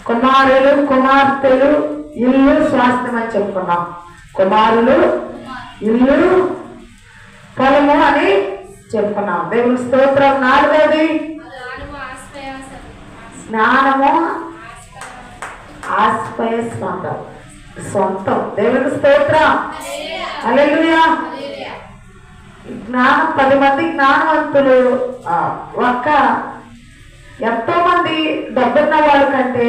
కుమారులు కుమార్తెలు ఇల్లు స్వాస్థ్యం అని చెప్పుకున్నాం. కుమారులు ఇల్లు పొలము అని చెప్పుకున్నాం. దేవుని స్తోత్రం. నాలుగోది జ్ఞానము ఆస్పయ సొంతం. దేవుని స్తోత్రం. హల్లెలూయా. జ్ఞానం 10 మంది జ్ఞానవంతులు ఎంతో మంది డబ్బున్న వాళ్ళ కంటే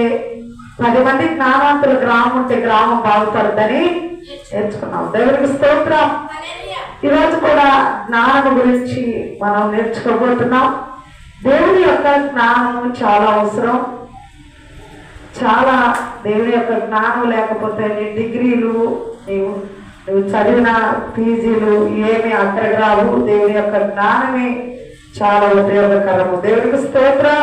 10 మంది జ్ఞానవంతులు గ్రామం ఉంటే గ్రామం బాగుపడుతుందని నేర్చుకున్నాం. దేవునికి స్తోత్రం. ఈరోజు కూడా జ్ఞానం గురించి మనం నేర్చుకోబోతున్నాం. దేవుని యొక్క జ్ఞానం చాలా అవసరం. చాలా దేవుని యొక్క జ్ఞానం లేకపోతే నీ డిగ్రీలు నువ్వు చదివిన పీజీలు ఏమి అక్కడికి రావు. దేవుని యొక్క జ్ఞానమే చాలా ఉపయోగకరము. దేవునికి స్తోత్రం.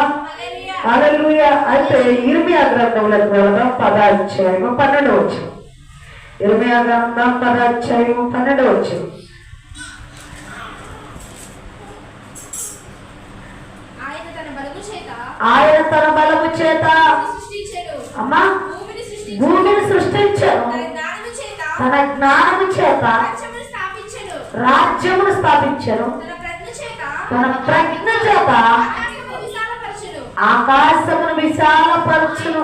హల్లెలూయా. అయితే ఇర్మియా గ్రంథంలోకి వెళదాం. 10వ అధ్యాయము 12వ వచనం. ఇర్మియా గ్రంథం 10వ అధ్యాయము 12వ వచనం. ఆయన తన బలము చేత అమ్మా భూమిని సృష్టించారు. తన జ్ఞానము చేత రాజ్యమును స్థాపించారు. తన ప్రజ్ఞ చేత ఆకాశమును విశాలపరచును.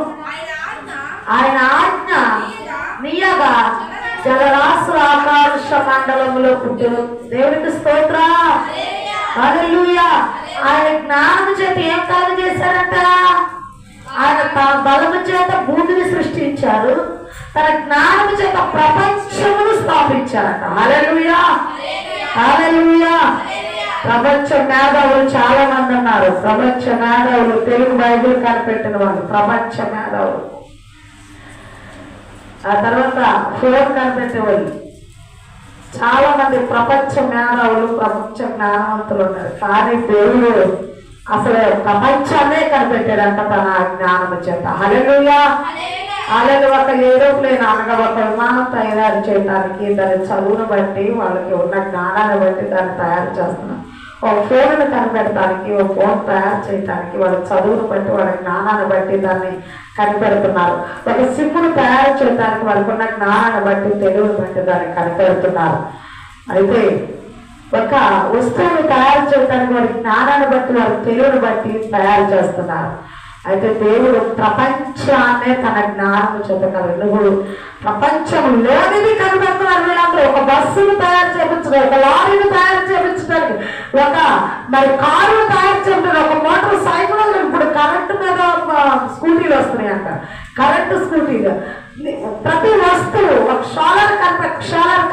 ఆయన ఆజ్ఞ నీయగా జలరాశుల ఆకాశ మండలములో పుట్టును. దేవునికి స్తోత్రం. హల్లెలూయా. ఆయన జ్ఞానము చేత ఏం కాదు చేశారంట? ఆయన తన బలము చేత భూమిని సృష్టించారు. తన జ్ఞానము చేత ప్రపంచమును స్థాపించారంట. హల్లెలూయా. హల్లెలూయా. ప్రపంచ మేధావులు చాలా మంది ఉన్నారు. ప్రపంచ మేధావులు తెలుగు బైబిల్ కనిపెట్టిన వాళ్ళు ప్రపంచ మేధావులు. ఆ తర్వాత ఫోన్ కనిపెట్టే వాళ్ళు చాలా మంది ప్రపంచ మేధావులు ప్రపంచ జ్ఞానవంతులు ఉన్నారు. కానీ దేవుడు అసలు ప్రపంచాన్నే కనిపెట్టాడంట తన జ్ఞానము చేత. హల్లెలూయా. అలాగే ఒక ఏరోప్లేన్ అనగా ఒక విమానం తయారు చేయడానికి దాని చదువును బట్టి వాళ్ళకి ఉన్న జ్ఞానాన్ని బట్టి దాన్ని తయారు చేస్తున్నాం. ఒక ఫోన్ను కనిపెడటానికి ఒక ఫోన్ తయారు చేయడానికి వాళ్ళ చదువును బట్టి వాళ్ళ జ్ఞానాన్ని బట్టి దాన్ని కనిపెడుతున్నారు. ఒక సిమ్మును తయారు చేయడానికి వాళ్ళకు ఉన్న జ్ఞానాన్ని బట్టి తెలుగును బట్టి దాన్ని కనిపెడుతున్నారు. అయితే ఒక వస్తువును తయారు చేయడానికి వారి జ్ఞానాన్ని బట్టి వారి తెలుగును బట్టి తయారు చేస్తున్నారు. అయితే దేవుడు ప్రపంచాన్నే తన జ్ఞానము చేత కలుగుడు. ప్రపంచంలోనిది కనిపెడుతున్నారు. వీళ్ళందరూ ఒక బస్సును తయారు చేయించడానికి, ఒక లారీని తయారు చేయించడానికి, ఒక కారును తయారు చేయడానికి, ఒక మోటార్ సైకిల్. ఇప్పుడు కరెంటు మీద స్కూటీలు వస్తున్నాయంట. కరెంటు స్కూటీలు ప్రతి వస్తువు ఒక సోలార్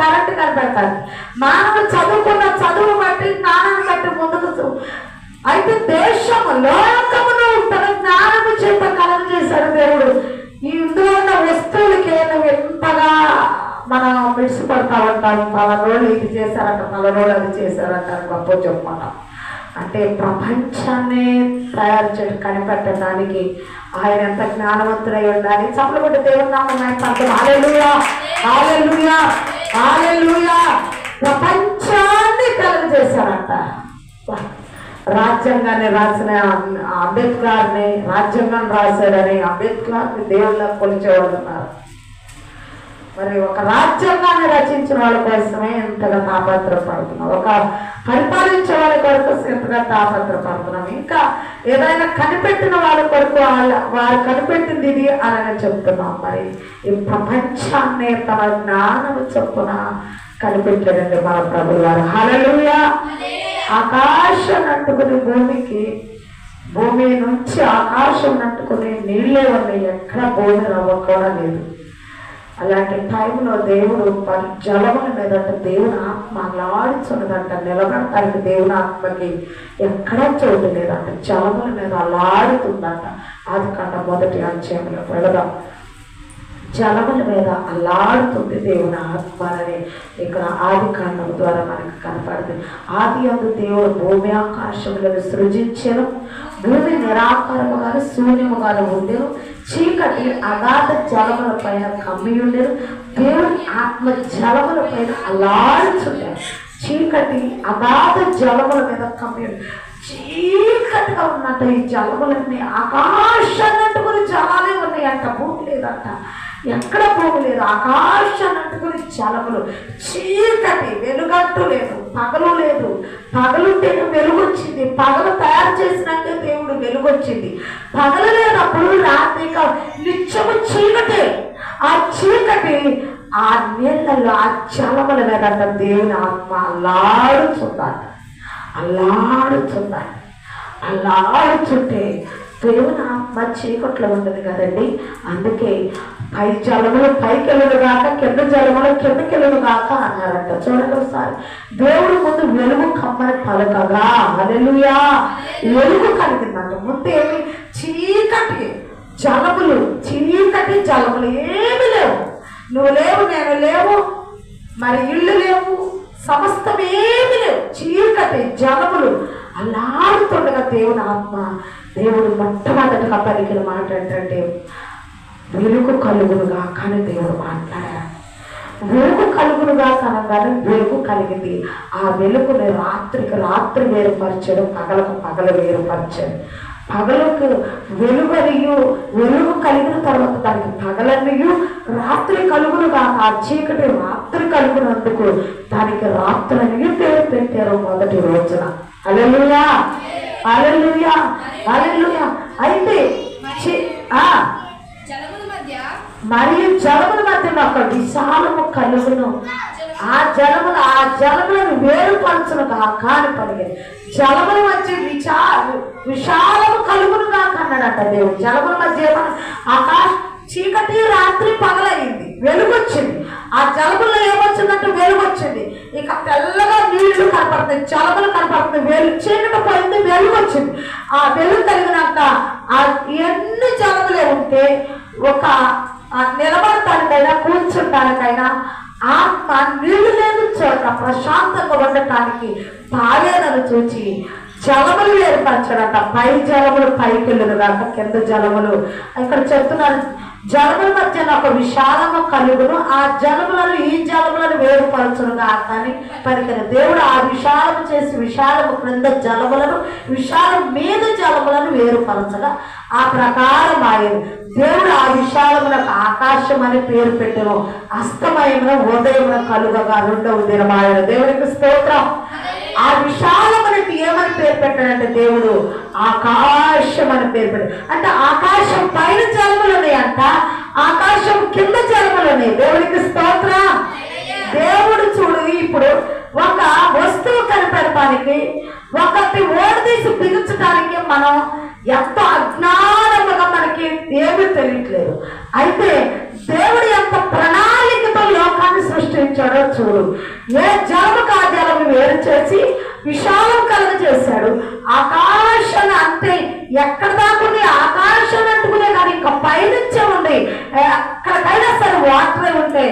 కరెంటు కనిపెడతారు. మానవుడు చదువుకున్న చదువు బట్టి జ్ఞానాన్ని బట్టి ముందుకు. అయితే దేశము లోకమును తన జ్ఞానము చేత కలుగు చేశాడు దేవుడు. ఇందులో ఉన్న వస్తువులకి నువ్వు ఎంతగా మనం మిడిసిపడతా ఉంటాము. పలారోళ్ళు ఇది చేశారంట, పలారోళ్ళు అది చేశారంట గొప్ప చెప్పుకుంటాం. అంటే ప్రపంచాన్ని తయారు చేయడం కనిపెట్టడానికి ఆయన ఎంత జ్ఞానవంతుడై ఉండాలి. చప్పలబడ్డ దేవుని నామమున హల్లెలూయా. హల్లెలూయా. హల్లెలూయా. ప్రపంచాన్ని కలుగు చేశారంట. రాజ్యాంగాన్ని రాసిన అంబేద్కర్ని రాజ్యాంగం రాశాడని అంబేద్కర్ని దేవుళ్ళ కొలిచేవాళ్ళు ఉన్నారు. మరి ఒక రాజ్యాంగాన్ని రచించిన వాళ్ళ కోసమే ఎంతగా తాపత్రపడుతున్నాం. ఒక పరిపాలించే వాళ్ళ కొరకు ఎంతగా తాపత్రపడుతున్నాం. ఇంకా ఏదైనా కనిపెట్టిన వాళ్ళ కొరకు వారు కనిపెట్టింది ఇది అని చెప్తున్నాం. మరి ఈ ప్రపంచాన్ని తన జ్ఞానము చొప్పున కనిపెట్టాడండి మన ప్రభువు వారు. హల్లెలూయా. ఆకాశం అంటుకుని భూమి నుంచి ఆకాశం అంటుకుని నీళ్ళే ఉన్నాయి. ఎక్కడ భూమి రవ్వ కూడా లేదు. అలాంటి టైంలో దేవుడు జలముల మీద దేవుని ఆత్మ అలాడుచున్నదంట. నిలబడటానికి దేవుని ఆత్మకి ఎక్కడ చోటు లేదంట. జలముల మీద అలాడుతుందంట. ఆదికాండ 1వ అధ్యాయంలో వెళదాం. జలముల మీద అల్లాడుతుంది దేవుని ఆత్మ అని ఇక్కడ ఆదికాండం ద్వారా మనకు కనపడుతుంది. ఆది అందు దేవుడు భూమి ఆకాశములను సృజించెను. భూమి నిరాకారముగాను శూన్యముగాను ఉండెను. చీకటి అగాధ జలముల పైన కమ్మి ఉండెను. దేవుని ఆత్మ జలముల పైన అల్లాడుచుండెను. చీకటి అగాధ జలముల మీద కమ్మి. చీకటిగా ఉన్నట్టు ఈ జలములన్నీ ఆకాశాన్ని అంటుకుని జలాలే ఉన్నాయంట. భూమి లేదంట, ఎక్కడ భూమి లేదు, ఆకాశాన్ని అంటుకుని జలములు. చీకటి, వెలుగట్టు లేదు, పగలు లేదు. పగలుంటేనే వెలుగు వచ్చింది. పగలు తయారు చేసినాకే దేవుడు వెలుగు వచ్చింది. పగలు లేనప్పుడు రాత్రి నిత్యము చీకటి. ఆ చీకటి ఆ నీళ్ళల్లో ఆ జలముల మీద దేవుని ఆత్మ అల్లాడుతుంటే దేవుని ఆత్మ చీకట్లో ఉండదు కదండి. అందుకే పై జలములు పైకెళ్ళను గాక, కింద జలములు కిందకెళ్ళను గాక అన్నారంట. చూడండి ఒకసారి, దేవుడు ముందు వెలుగు కమ్మని పలకగా, హల్లెలూయా, వెలుగు కలిగిందంట. ముందు ఏమి? చీకటి జలములు, చీకటి జలములు ఏమి లేవు. నువ్వు లేవు, నేను లేవు, మరి ఇళ్ళు లేవు, సమస్తం ఏమి లేవు. చీకటి జలములు అల్లాడుతుండగా దేవుని ఆత్మ, దేవుడు మొట్టమొదటిగా పలికిన మాట ఏంటంటే వెలుగు కలుగునుగా. కానీ దేవుడు మాట్లాడారు, వెలుగు కలుగునుగా కనగానే వెలుగు కలిగింది. ఆ వెలుగుని రాత్రికి రాత్రి వేరుపరచడం, పగలకు పగలు వేరుపరచడం. పగలకు వెలుగనియు, వెలుగు కలిగిన తర్వాత దానికి పగలనియు, రాత్రి కలుగునుగా. ఆ చీకటి రాత్రి కలుగునందుకు దానికి రాత్రులనియు పేరు పెట్టారు మొదటి రోజున. హల్లెలూయా, హల్లెలూయా, హల్లెలూయా. అయితే మరియు జలముల మధ్యన ఒక విశాలము కలుగును. ఆ జలములను వేరుపరచును కాని పలిగారు. జలముల మధ్య విశాలము కలుగును కాక అన్నాడట దేవుడు. జలముల మధ్య ఆకాశ చీకటి రాత్రి పగలయ్యింది, వెలుగు వచ్చింది. ఆ జలముల్లో ఏమొచ్చిందంటే వెలుగు వచ్చింది. ఇక తెల్లగా నీళ్లు కనపడుతుంది, జలములు కనపడుతుంది, చీకటి పోయింది, వెలుగు వచ్చింది. ఆ వెలుగు కలిగినాక ఎన్ని జలములే ఉంటే ఒక నిలబడటానికైనా కూర్చుంటానికైనా ఆత్మ నీళ్లు లేని చోట ప్రశాంతంగా ఉండటానికి తాగేదని చూచి జలములు ఏర్పరచాడట. పై జలములు పైకెళ్ళను కాక, కింద జలములు. ఇక్కడ చెప్తున్నారు, జలముల మధ్యన ఒక విశాలము కలుగును. ఆ జలములను ఈ జలములను వేరుపరచును కాక అని పలికిన దేవుడు ఆ విశాలము చేసి విశాలము క్రింద జలములను, విశాలం మీద జలములను వేరుపరచగా ఆ ప్రకారం ఆయన దేవుడు ఆ విశాలములకు ఆకాశం అని పేరు పెట్టెను. అస్తమయమున ఉదయమున కలుగగా రెండవ దినమాయన. దేవునికి స్తోత్రం. ఆ విశాలమునకి ఏమని పేరు పెట్టాడంటే దేవుడు ఆకాశం అని పేరు పెట్టాడు. అంటే ఆకాశం పైన జలములు ఉన్నాయంట, ఆకాశం కింద జలములు ఉన్నాయి. దేవునికి స్తోత్రం. దేవుడు చూడు, ఇప్పుడు ఒక వస్తువు కనిపెడటానికి, ఒకటి ఓడదీసి బిగించడానికి మనం ఎంత అజ్ఞానముగా మనకి ఏమీ తెలియట్లేదు. అయితే దేవుడు ఎంత ప్రణాళికతో లోకాన్ని సృష్టించాడో చూడు. ఏ జలముకు ఆ జలము వేరు చేసి విశాలం కలుగ చేశాడు. ఆకాశాన్ని అంతే ఎక్కడ దాకుంది, ఆకాశాన్ని అంటుకునే కానీ ఇంకా పైనుంచే ఉంది. ఎక్కడికైనా సరే వాటర్ ఉంటే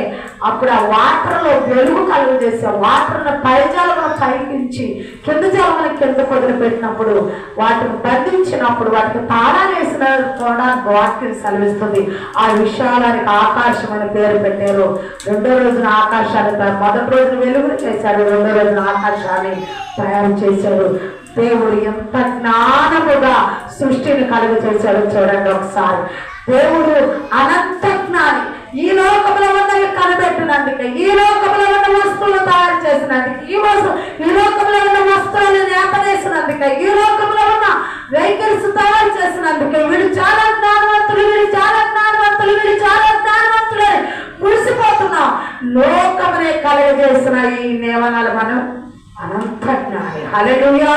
అప్పుడు ఆ వాటర్లో వెలుగు కలుగ చేసే వాటర్ను పై జలమును పైకించి కింద జలమును కింద వదిలిపెట్టినప్పుడు, వాటిని బంధించినప్పుడు, వాటికి తాళా వేసిన చూడడానికి వాక్యం సెలవిస్తుంది. ఆ విశాలానికి ఆకాశం అని పేరు పెట్టారు. రెండో రోజున ఆకాశాన్ని, మొదటి రోజున వెలుగును చేశాడు, రెండో రోజున ఆకాశాన్ని తయారు చేశాడు. దేవుడు ఎంత జ్ఞానముగా సృష్టిని కలుగ చేశాడు చూడండి ఒకసారి. దేవుడు అనంత జ్ఞాని. ఈ లోకంలో ఉన్నవి కనిపెట్టినందుకే, ఈ లోకంలో ఉన్న వస్తువులు తయారు చేసినందుకే, ఈ లోకంలో ఉన్న వస్తువులను నేపదేసినందుకే, ఈ లోకంలో ఉన్న వెహికల్స్ తయారు చేసినందుకే వీడు చాలా జ్ఞానవంతులు, వీడు చాలా జ్ఞానవంతులు, వీడు చాలా జ్ఞానవంతులే మురిసిపోతున్నాం. లోకమునే కలుగజేసిన ఈ నియమనాలు మనం అనంత జ్ఞాని. హల్లెలూయా.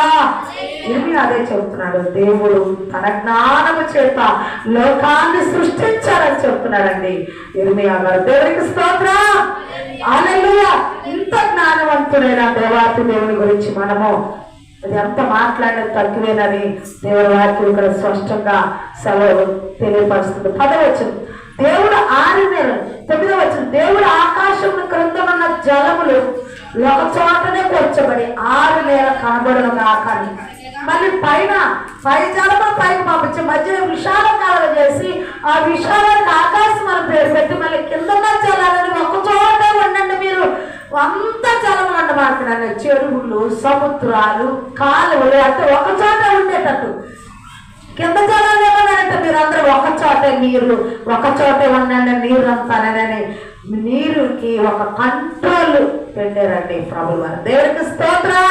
అదే చెబుతున్నాడు, దేవుడు తన జ్ఞానము చేత లోకాన్ని సృష్టించాలని చెప్తున్నాడండి ఇర్మియా గారు. దేవునికి స్తోత్రం. హల్లెలూయా. ఇంత జ్ఞానవంతుడైన దేవాతి దేవుని గురించి మనము అది ఎంత మాట్లాడిన తక్కువేనని దేవుని వాక్యం ఇక్కడ స్పష్టంగా సెలవు తెలియపరుస్తుంది. 10వ వచనం, దేవుడు 6 నెలలు. 9వ వచనం, దేవుడు ఆకాశం క్రిందనున్న జలములు ఒక చోటనే కూర్చోబడి 6 నెలలు కనబడను కాకని, మళ్ళీ పై జలములు పైకి పంపించి మధ్యలో విశాలం కలగ చేసి ఆ విశాలానికి ఆకాశం అని పేరు పెట్టి మళ్ళీ కింద జలాలని ఒక చోట ఉండండి, మీరు అంత జలం అండి మాట్లాడిన చెరువులు, సముద్రాలు, కాలువలు అంటే ఒక చోట ఉండేటట్టు. కింద జనాలు ఏమన్నారంటే మీరందరూ ఒక చోటే నీరు, ఒక చోటే ఉండండి నీరు అంతానని నీరుకి ఒక కంట్రోల్ పెట్టారండి ప్రభువు వారు. దేవుడికి స్తోత్రం.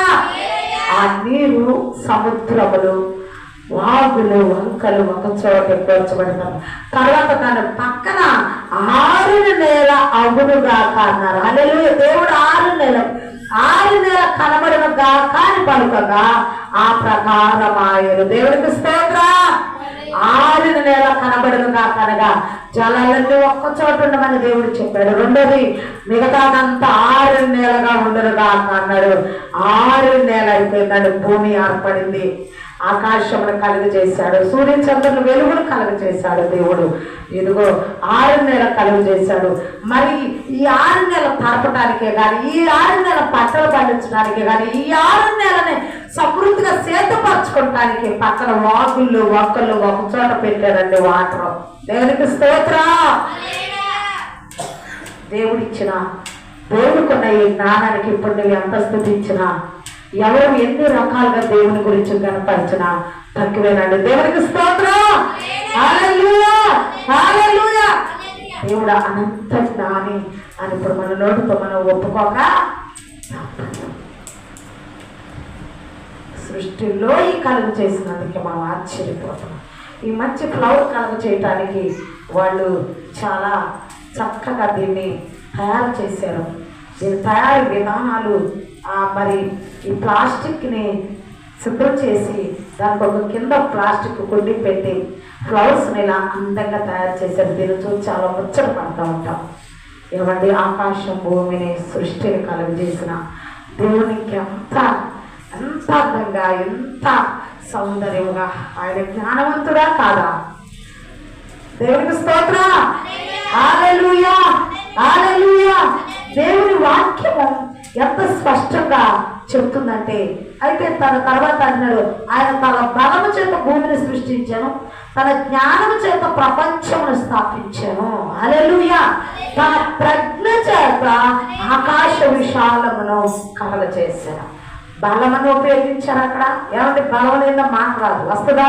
ఆ నీరు సముద్రములు, వాగులు, వంకలు ఒక చోట పేర్చబడతారు. తర్వాత దాని పక్కన 6 నేల అగునుగాక అన్నారు. హల్లెలూయా. దేవుడు 6 నెల కనబడునుగా కాని పలుకగా ఆ ప్రకారం ఆయన. దేవుడికి స్తోత్రం. 6 నెల కనబడునుగా కనగా జలాలన్నీ ఒక్క చోట ఉండమని దేవుడు చెప్పాడు. రెండోది మిగతాదంతా 6 నెలగా ఉండరుగా అన్నాడు. 6 నెల అయిపోయిందండి. భూమి ఏర్పడింది, ఆకాశమును కలుగు చేశాడు, సూర్య చంద్రులు వెలుగును కలుగు చేశాడు దేవుడు. ఇదిగో 6 నెల కలుగు చేశాడు. మరి ఈ 6 నెల తరపడానికే కానీ, ఈ 6 నెల పంటలు పండించడానికే కానీ, ఈ 6 నెలని సమృద్ధిగా సేతపరచుకోవటానికి పక్కన వాగుళ్ళు, వంకలు ఒక చోట పెట్టారండి వాటర్. దేవునికి స్తోత్రం. దేవుడికున్న ఈ జ్ఞానానికి ఇప్పుడు నువ్వు ఎంత స్థుతించినా, ఎవరు ఎన్ని రకాలుగా దేవుని గురించి కనపరిచినా తక్కువేనండి. దేవునికి స్తోత్రం. హల్లెలూయా, హల్లెలూయా. దేవుడు అనంత జ్ఞాని అని ఇప్పుడు మన నోటితో మనం ఒప్పుకోక, సృష్టిలో ఈ కలుగు చేసినందుకే మనం ఆశ్చర్యపోతున్నాం. ఈ మంచి ఫ్లవర్ కలుగు చేయటానికి వాళ్ళు చాలా చక్కగా దీన్ని తయారు చేశారు. దీని తయారీ విధానాలు, మరి ఈ ప్లాస్టిక్ని శుభ్రం చేసి దానికి ఒక కింద ప్లాస్టిక్ కుండి పెట్టి ఫ్లవర్స్ని ఇలా అందంగా తయారు చేశారు. దీన్ని చూసి చాలా ముచ్చట పడుతూ ఉంటాం. ఏమండి, ఆకాశం భూమిని సృష్టిని కలుగజేసిన దేవునికి ఎంత అందంగా, ఎంత సౌందర్యంగా, ఆయన జ్ఞానవంతుడా కాదా? దేవునికి స్తోత్రం. హల్లెలూయా, హల్లెలూయా. దేవుని వాక్యము ఎంత స్పష్టంగా చెప్తుందంటే, అయితే తన తర్వాత అన్నాడు, ఆయన తన బలము చేత భూమిని సృష్టించాను, తన జ్ఞానము చేత ప్రపంచమును స్థాపించాను. హల్లెలూయా. తన ప్రజ్ఞ చేత ఆకాశ విశాలమును కలగ చేశాను. బలమని ఉపయోగించారు అక్కడ. ఏమంటే బలం లేదా మాట రాదు. వస్తుందా?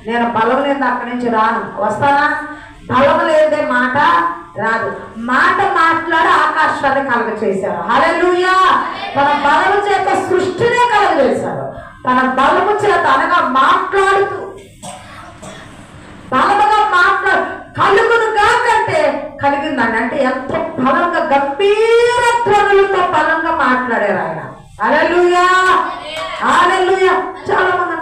నేను బలం లేదా అక్కడి నుంచి రాను. వస్తానా? బలం లేదే మాట రాదు. మాట మాట్లాడి ఆకాశాన్ని కలుగ చేశారు. హల్లెలూయా. తన బలము చేత సృష్టినే కలుగ చేశారు. తన బలము చేత అనగా మాట్లాడుతూ, బలముగా మాట్లాడు కలుగునుగా కంటే కలిగిందండి. అంటే ఎంత బలంగా, గంభీర ధ్వనులతో బలంగా మాట్లాడారు ఆయన. హల్లెలూయా, హల్లెలూయా. చాలా మంది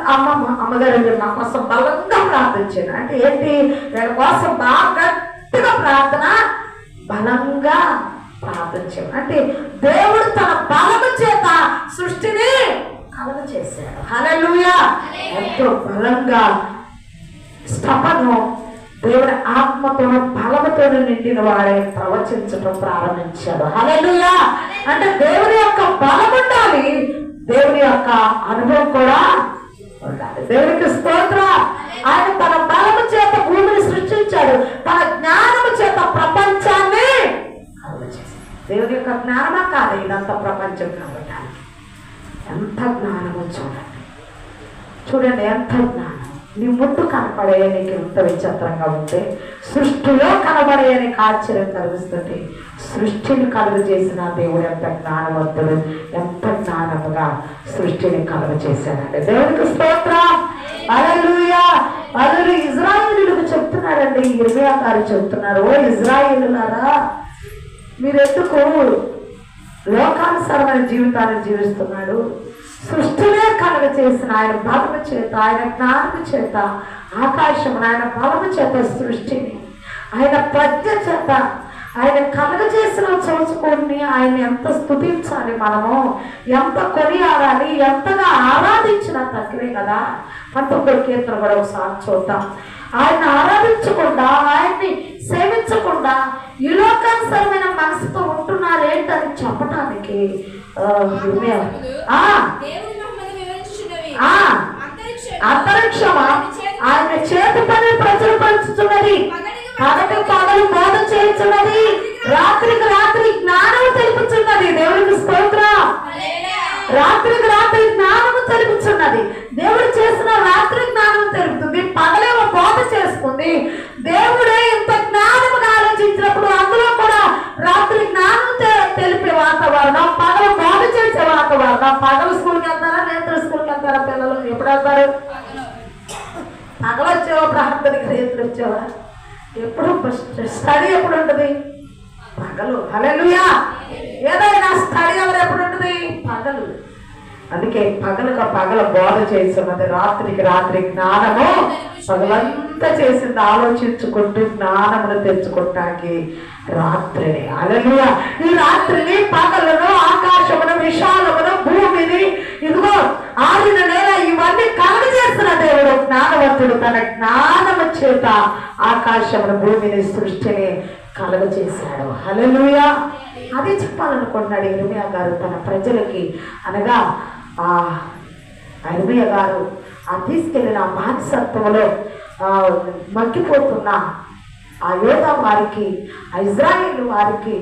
అమ్మగారు నా కోసం బలంగా ప్రార్థించాను అంటే ఏంటి? వీళ్ళ కోసం బాగా గట్టిగా ప్రార్థన, బలంగా ప్రార్థించాను అంటే దేవుడు తన బలము చేత సృష్టిని కలుగ చేశాడు. హల్లెలూయా. ఎంతో బలంగా స్తపను దేవుడి ఆత్మతోనూ బలముతోనూ నిండిన వాడే ప్రవచించడం ప్రారంభించాడు. హల్లెలూయా. అంటే దేవుని యొక్క బలం ఉండాలి, దేవుని యొక్క అనుభవం కూడా ఉండాలి. దేవునికి స్తోత్రం. ఆయన తన బలము చేత భూమిని సృష్టించాడు, తన జ్ఞానము చేత ప్రపంచాన్ని కలుగజేశాడు. దేవుని యొక్క జ్ఞానమా కాదు ఇదంతా ప్రపంచం కలగడానికి. ఎంత జ్ఞానమో చూడండి, చూడండి ఎంత జ్ఞానం. నీ ముట్టు కనపడే నీకు ఎంత విచిత్రంగా ఉంటే, సృష్టిలో కనబడే నీకు ఆశ్చర్యం కలిగిస్తుంది. సృష్టిని కలుగ చేసిన దేవుడు ఎంత జ్ఞానవంతుడు, ఎంత జ్ఞానముగా సృష్టిని కలుగ చేశాడంటే దేవునికి స్తోత్రం. హల్లెలూయా. అసలు ఇజ్రాయేలులకు చెప్తున్నాడండి, ఇర్మియా గారు చెప్తున్నారు, ఓ ఇజ్రాయేలులారా, మీరెందుకు లోకానుసారమైన జీవితాన్ని జీవిస్తున్నాడు? సృష్టినే కలుగ చేసిన ఆయన బలము చేత, ఆయన జ్ఞానము చేత ఆకాశం, ఆయన బలము చేత సృష్టిని, ఆయన ప్రజ్ఞ చేత ఆయన కలుగ చేసిన చూసుకొని ఆయన ఎంత స్తుతించాలి, మనము ఎంత కొనియాడాలి, ఎంతగా ఆరాధించినా తక్కువే కదా. 19వ కీర్తన కూడా ఒకసారి చూద్దాం. ఆయన ఆరాధించకుండా, ఆయన్ని సేవించకుండా ఈ లోకానుసరమైన మనసుతో ఉంటున్నారేంటని చెప్పటానికి అంతరిక్షమా ఆయన చేతి పని ప్రజలు పంచుతున్నది, పగటి పగలు బోధ చేస్తున్నది, రాత్రికి రాత్రి జ్ఞానం తెలుపుతున్నది. దేవునికి స్తోత్రం. రాత్రికి రాత్రి జ్ఞానము తెలుపుతున్నది. దేవుడు చేసిన రాత్రి జ్ఞానం తెలుపుతుంది, పగలేమో బోధ చేసుకుంది. దేవుడే ఇంత జ్ఞానముగా ఆలోచించినప్పుడు అందులో కూడా రాత్రి జ్ఞానం తెలిపే వాతావరణం, పగలు బోధ చేసే వాతావరణం. పగలు స్కూల్కి వెళ్తారా, నేత్ర స్కూల్కి వెళ్తారా పిల్లలు? ఎప్పుడు వెళ్తారు? పగలు వచ్చేవా ప్రార్థనకి, రేత్రి వచ్చేవా? ఎప్పుడు స్టడీ ఎప్పుడు ఉంటుంది? పగలు. హల్లెలూయా. ఏదైనా స్టడీ అవర్ ఎప్పుడు ఉంటుంది? పగలు. అందుకే పగలుగా పగల బోధ చేస్తున్నది, రాత్రికి రాత్రి జ్ఞానము పగలంతా చేసింది ఆలోచించుకుంటూ జ్ఞానమును తెచ్చుకుంటానికి రాత్రిని. హల్లెలూయా. ఈ రాత్రిని, పగలను, ఆకాశమును, విశాలమును, భూమిని, ఇదిగో ఆరిన నేల, ఇవన్నీ కలుగజేస్తున్న దేవుడు జ్ఞానవంతుడు. తన జ్ఞానము చేత ఆకాశమును, భూమిని, సృష్టిని కలుగజేశాడు. హల్లెలూయా. అది చెప్పాలనుకుంటున్నాడు ఇర్మియా గారు తన ప్రజలకి. అనగా ఇర్మియా గారు తీసుకెళ్ళిన బానిసత్వంలో మగ్గిపోతున్న ఆ యోధా వారికి, ఇజ్రాయేల్ వారికి,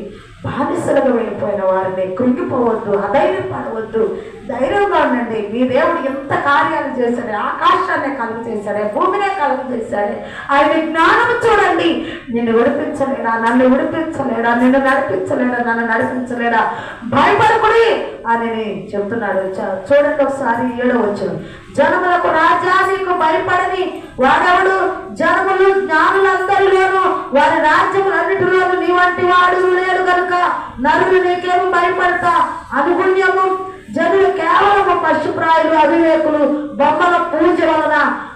బానిసలుగా వెళ్ళిపోయిన వారిని కృంగిపోవద్దు, అధైర్యపడవద్దు, ధైర్యంగా ఉండండి. మీ దేవుడు ఎంత కార్యాలు చేశాడే, ఆకాశాన్ని కలుగు చేశాడే, భూమినే కలుగు చేశాడే. ఆయన జ్ఞానం చూడండి. నిన్ను విడిపించలేడా, నన్ను విడిపించలేడా, నిన్ను నడిపించలేడా, నన్ను నడిపించలేడా, భయపడకుడి అని చెప్తున్నాడు. చూడండి ఒకసారి 7వ వచనం. జనములకు రాజా నీకు భయపడని వాడెవడు? జనములు జ్ఞానులందరిలోను వారి రాజ్యములన్నిటిలోను నీ వంటి వాడు లేడు కనుక నరులు నీకేమో భయపడతా. అనుగుణ్యము జనులు కేవలము పశుప్రాయులు, అవివేకులు, బొమ్మల పూజ వలన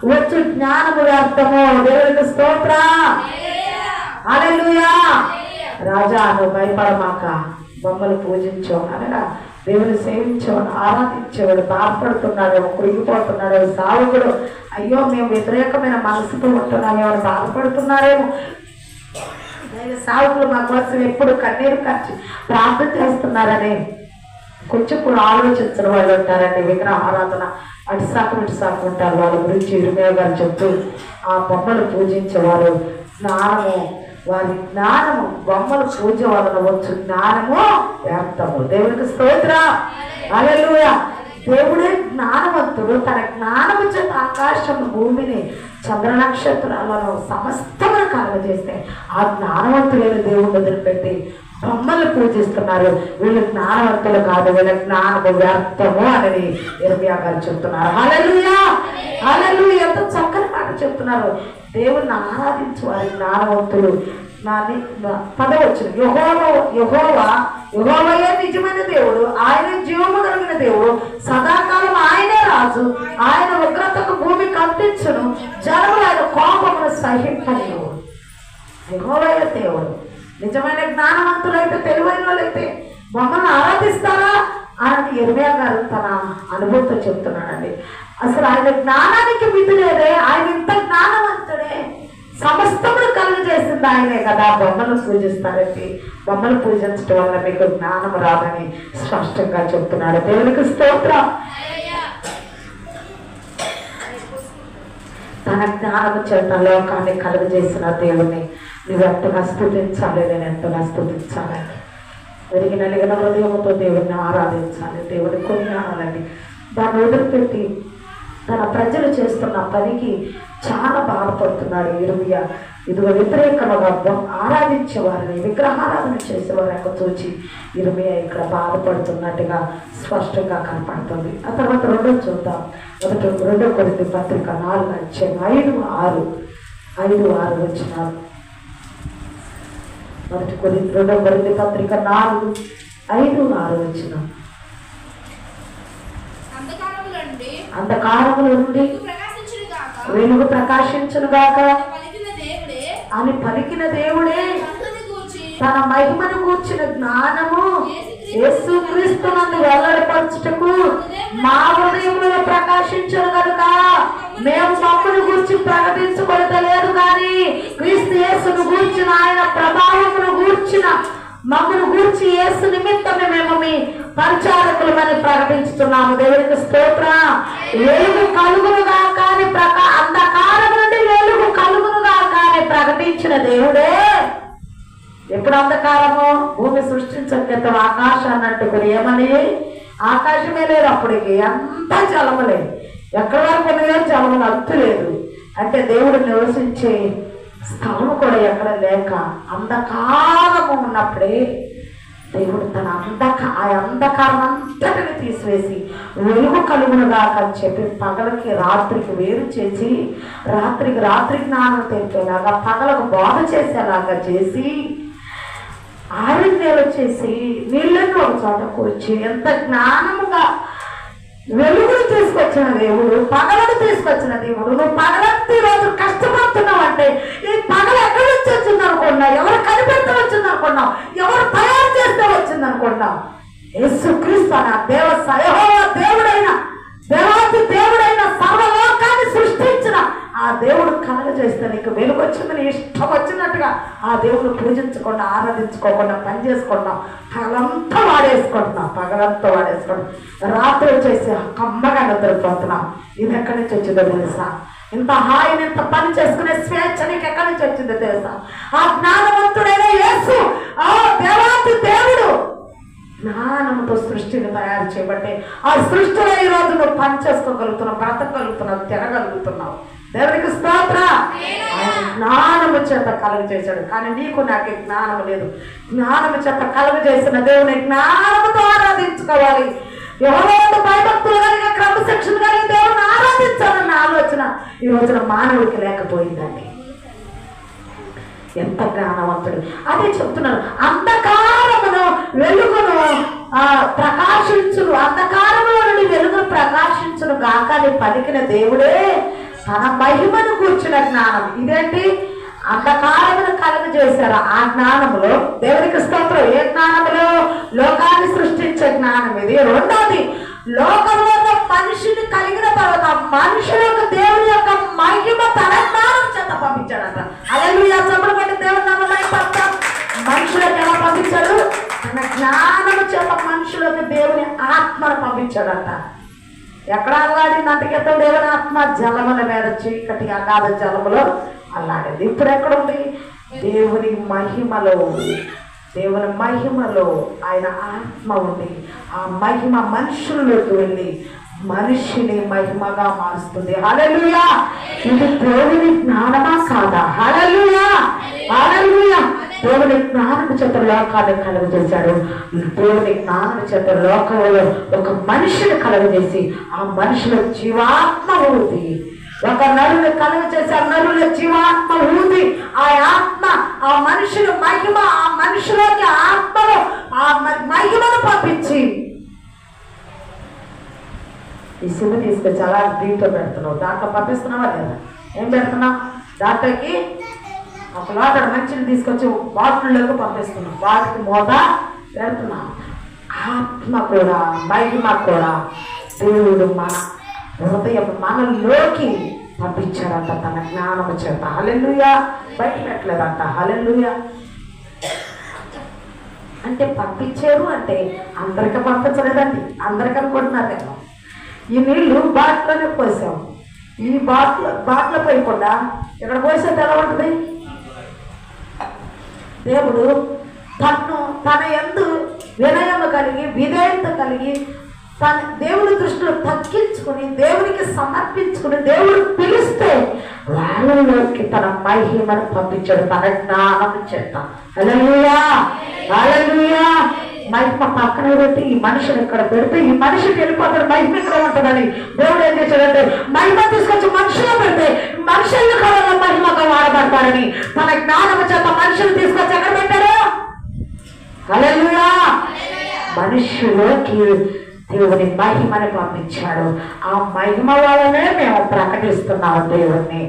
వచ్చు జ్ఞానము వ్యర్థము. దేవునికి స్తోత్రం. హల్లెలూయా. రాజా నువ్వు భయపడమాక, బొమ్మలు పూజించావు అనగా దేవుని సేవించేవాడు, ఆరాధించేవాడు బాధపడుతున్నాడేమో, కృంగిపోతున్నాడేమో, సావుకుడు అయ్యో మేము వ్యతిరేకమైన మనసుతో ఉంటున్నామేమో బాధపడుతున్నారేమో. సావుకులు మా కోసం ఎప్పుడు కన్నీరు ఖర్చు ప్రార్థన చేస్తున్నారని కొంచెం కూడా ఆలోచించిన వాళ్ళు ఉంటారండి. విగ్రహ ఆరాధన అటు సాకు ఉంటారు. వాళ్ళ గురించి ఇర్మియా గారు చెప్తూ ఆ బొమ్మలు పూజించేవారు జ్ఞానము, వారి జ్ఞానము, బొమ్మల పూజ వలన వచ్చు జ్ఞానము వ్యర్థము. దేవునికి స్తోత్రం. హల్లెలూయా. దేవుడే జ్ఞానవంతుడు. తన జ్ఞానము చేత ఆకాశం, భూమిని, చంద్ర నక్షత్రాలను సమస్తమును కలుగజేస్తే ఆ జ్ఞానవంతులైన దేవుడు వదిలిపెట్టి బొమ్మలు పూజిస్తున్నారు. వీళ్ళు జ్ఞానవంతులు కాదు, వీళ్ళ జ్ఞానము వ్యర్థము అని ఇర్మియా గారు చెప్తున్నారు. హల్లెలూయా. హల్లెలూయా. ఎంత చక్కని మాట చెప్తున్నారు. దేవుణ్ణి ఆరాధించు వారి జ్ఞానవంతులు. 10వ వచనం. యెహోవాయే నిజమైన దేవుడు, ఆయన జీవము కలిగిన దేవుడు, సదాకాలం ఆయనే రాజు. ఆయన ఉగ్రతకు భూమి కంపించును, జనములు ఆయన కోపమును సహింపలేవు. యెహోవాయే దేవుడు. నిజమైన జ్ఞానవంతులైతే, తెలివైన వాళ్ళైతే బొమ్మను ఆరాధిస్తారా అని ఇర్మియా గారు తన అనుభూతితో చెప్తున్నాడండి. అసలు ఆయన జ్ఞానానికి మితి లేదే. ఆయన ఇంత జ్ఞానవంతుడే, సమస్తమును కలుగు చేసింది ఆయనే కదా. బొమ్మలు పూజిస్తారండి. బొమ్మలు పూజించడం వల్ల మీకు జ్ఞానం రాదని స్పష్టంగా చెప్తున్నాడు. దేవునికి స్తోత్రం. తన జ్ఞానము చేత లోకాన్ని కలుగు చేసిన దేవుణ్ణి నువ్వు ఎంతగా స్తుతించాలి, నేను ఎంతగా స్తుతించాలని. వెలిగి నలిగిన హృదయంతో దేవుడిని ఆరాధించాలి, దేవుని కొనియాడాలని. దాన్ని వదిలిపెట్టి తన ప్రజలు చేస్తున్న పనికి చాలా బాధపడుతున్నాడు ఇర్మియా. ఇదిగో వ్యతిరేకంగా ఆరాధించేవారిని, విగ్రహారాధన చేసేవారు యొక్క చూచి ఇర్మియా ఇక్కడ బాధపడుతున్నట్టుగా స్పష్టంగా కనపడుతుంది. ఆ తర్వాత 2 చూద్దాం. 2 కొరింథీ పత్రిక 4:5-6 వచ్చినారు. 2 కొరింథీ పత్రిక 4:5-6 వచ్చిన. అంధకారముల నుండి వెలుగు ప్రకాశించును గాక అని పలికిన దేవుడే తన మహిమను కూర్చిన జ్ఞానము యేసుక్రీస్తునందు వెల్లడిపరచుటకు మా హృదయములో ప్రకాశించును కనుక మేము మమ్మను గూర్చి ప్రకటించుకొనలేదు కానీ క్రీస్తు యేసును గూర్చిన ఆయన ప్రభావమును గూర్చిన మమ్మను గూర్చి యేసు నిమిత్తమే మేము మీ పరిచారకులమని ప్రకటించుతున్నాము. దేవునికి స్తోత్రం. వెలుగు కలుగునుగా కానీ అంధకారం నుండి వెలుగు కలుగునుగా కానీ ప్రకటించిన దేవుడే. ఎప్పుడు అంధకారము? భూమి సృష్టించక ఆకాశాన్ని అంటుకుని ఏమని ఆకాశమే లేదు అప్పటికి, అంతా జలములే. ఎక్కడి వరకు ఉన్నాయో జలములు అంతు లేదు. అంటే దేవుడు నివసించే స్థలము కూడా ఎక్కడ లేక అంధకారము ఉన్నప్పుడే దేవుడు తన ఆ అంధకారం అంతటిని తీసివేసి వెలుగు కలుగునుగాక అని చెప్పి పగలకి రాత్రికి వేరు చేసి రాత్రికి జ్ఞానం తెలిపేలాగా పగలకు బోధ చేసేలాగా చేసి ఆరణ్యాలు చేసి నీళ్ళను ఒక చోట కూర్చి ఎంత జ్ఞానముగా వెలుగును తీసుకొచ్చిన దేవుడు, పగలను తీసుకొచ్చిన దేవుడు. నువ్వు పగలంతా రోజు కష్టపడుతున్నావు అంటే ఈ పగలు ఎక్కడి నుంచి వచ్చింది అనుకున్నావు? ఎవరు కనిపెడితే వచ్చింది అనుకున్నావు? ఎవరు తయారు చేస్తే వచ్చింది అనుకున్నావు? యేసుక్రీస్తు దేవుడైన దేవాతి దేవుడైన సర్వలోకాన్ని సృష్టించిన ఆ దేవుడు కలగజేస్తే నీకు వెలుగు వచ్చిందని ఇష్టం వచ్చినట్టుగా ఆ దేవుడు పూజించకుండా ఆరాధించుకోకుండా పని చేసుకుంటున్నాం. పగలంతా వాడేసుకుంటున్నాం. రాత్రి వచ్చేసి కమ్మగా నిద్రపోతున్నాం. ఇది ఎక్కడి నుంచి వచ్చిందో తెలుసా? ఇంత హాయిని ఇంత పని చేసుకునే స్వేచ్ఛ నీకు ఎక్కడి నుంచి వచ్చిందో తెలుసా? ఆ జ్ఞానవంతుడైన యేసు, ఆ దేవాతి దేవుడు జ్ఞానంతో సృష్టిని తయారు చేయబట్టే ఆ సృష్టిలో ఈ రోజు నువ్వు పని చేసుకోగలుగుతున్నావు, బ్రతకగలుగుతున్నావు, తినగలుగుతున్నావు. దేవునికి స్తోత్ర. ఆయన జ్ఞానము చేత కలుగ చేశాడు. కానీ నీకు నాకు జ్ఞానము లేదు. జ్ఞానము చేత కలుగ చేసిన దేవుని జ్ఞానముతో ఆరాధించుకోవాలి. ఎవరో భయభక్తులు కలిగి క్రమశిక్షణ కలిగి దేవుని ఆరాధించాలన్న ఆలోచన ఈ రోజున మానవుడికి లేకపోయిందండి. ఎంత జ్ఞానవంతుడు! అదే చెప్తున్నాను. అంధకారమును వెలుగును ప్రకాశించును, అంధకారంలో నుండి వెలుగును ప్రకాశించును గాక అని పలికిన దేవుడే తన మహిమను కూర్చున్న జ్ఞానం. ఇదేంటి? అంధకారమును కలుగజేశారు. ఆ జ్ఞానములో దేవునికి స్తోత్రం. ఏ జ్ఞానములో? లోకాన్ని సృష్టించే జ్ఞానం ఇది. రెండోది, లోకంలో మనిషిని కలిగిన తర్వాత మనుషులకు దేవుని యొక్క మహిమ తన జ్ఞానం చేత పంపించాడట. హల్లెలూయా! చెప్పబడి దేవుని నామమున పంపాం. మనుషులకు ఎలా పంపించాడు? తన జ్ఞానము చేత మనుషులకు దేవుని ఆత్మను పంపించాడట. ఎక్కడ అల్లాడింది అంతకెత్త దేవుని ఆత్మ? జలముల మీద, చీకటి అగాధ జలములో అల్లాడింది. ఇప్పుడు ఎక్కడుంది? దేవుని మహిమలో ఆయన ఆత్మ ఉంది. ఆ మహిమ మనుషుల్లోకి వెళ్ళి మనిషిని మహిమగా మారుస్తుంది. హల్లెలూయా! ఇది దేవుని జ్ఞానమా కాదా? హల్లెలూయా! హల్లెలూయా! దేవుని జ్ఞానము చేత లోకాన్ని కలుగజేశాడు. దేవుని జ్ఞానము చేత లోకంలో ఒక మనిషిని కలుగజేసి ఆ మనిషిలో జీవాత్మ ఊది. ఒక నరుని కలుగజేసి ఆ నరుల జీవాత్మ ఊది ఆ ఆత్మ ఆ మనిషిని మహిమ, ఆ మనిషిలోకి ఆత్మలో ఆ మహిమను పంపించి ఈ సిమ్ తీసుకొచ్చి అలా దీంట్లో పెడుతున్నావు. దాంట్లో పంపిస్తున్నావా లేదా? ఏం పెడుతున్నావు? దాంట్లోకి ఒక లోటడ మంచిని తీసుకొచ్చి బాటిల్లోకి పంపిస్తున్నాం. వాటికి మోత పెడుతున్నాం. ఆత్మ కూడా మహిమ కూడా దేవుడు మన హృదయం మనలోకి పంపించాడంట తన జ్ఞానము చేత. హల్లెలూయా! బయట పెట్టలేదంట. హల్లెలూయా! అంటే పంపించారు అంటే అందరికీ పంపించలేదండి. అందరికీ అనుకుంటున్నారేమో. ఈ నీళ్లు బాటిల్లోనే పోసాము. ఈ బాటిల్ పోయకుండా ఇక్కడ పోసేది ఎలా ఉంటుంది? దేవుడు తన యందు వినయము కలిగి విధేయత కలిగి తన దేవుని దృష్టిలో తగ్గించుకుని దేవునికి సమర్పించుకుని దేవుడు పిలిస్తే వాళ్ళలోకి తన మహిమను పంపించాడు తన జ్ఞానము చేత. హల్లెలూయా! హల్లెలూయా! మహిమ పక్కన పెట్టి ఈ మనిషిని ఇక్కడ పెడితే ఈ మనిషికి వెళ్ళిపోతాడు. మహిమ ఇక్కడ ఉంటుందని దేవుడు ఏం చేశాడంటే మహిమ తీసుకొచ్చి మనుషులు పెడితే మనుషులు కూడా మహిమగా వాడబడతారని తన జ్ఞానము చేత మనుషులు తీసుకొచ్చి ఎక్కడ పెట్టాడు? హల్లెలూయా! మనుషులోకి దేవుని మహిమని పంపించాడు. ఆ మహిమ వల్లనే మేము ప్రకటిస్తున్నాము దేవుణ్ణి.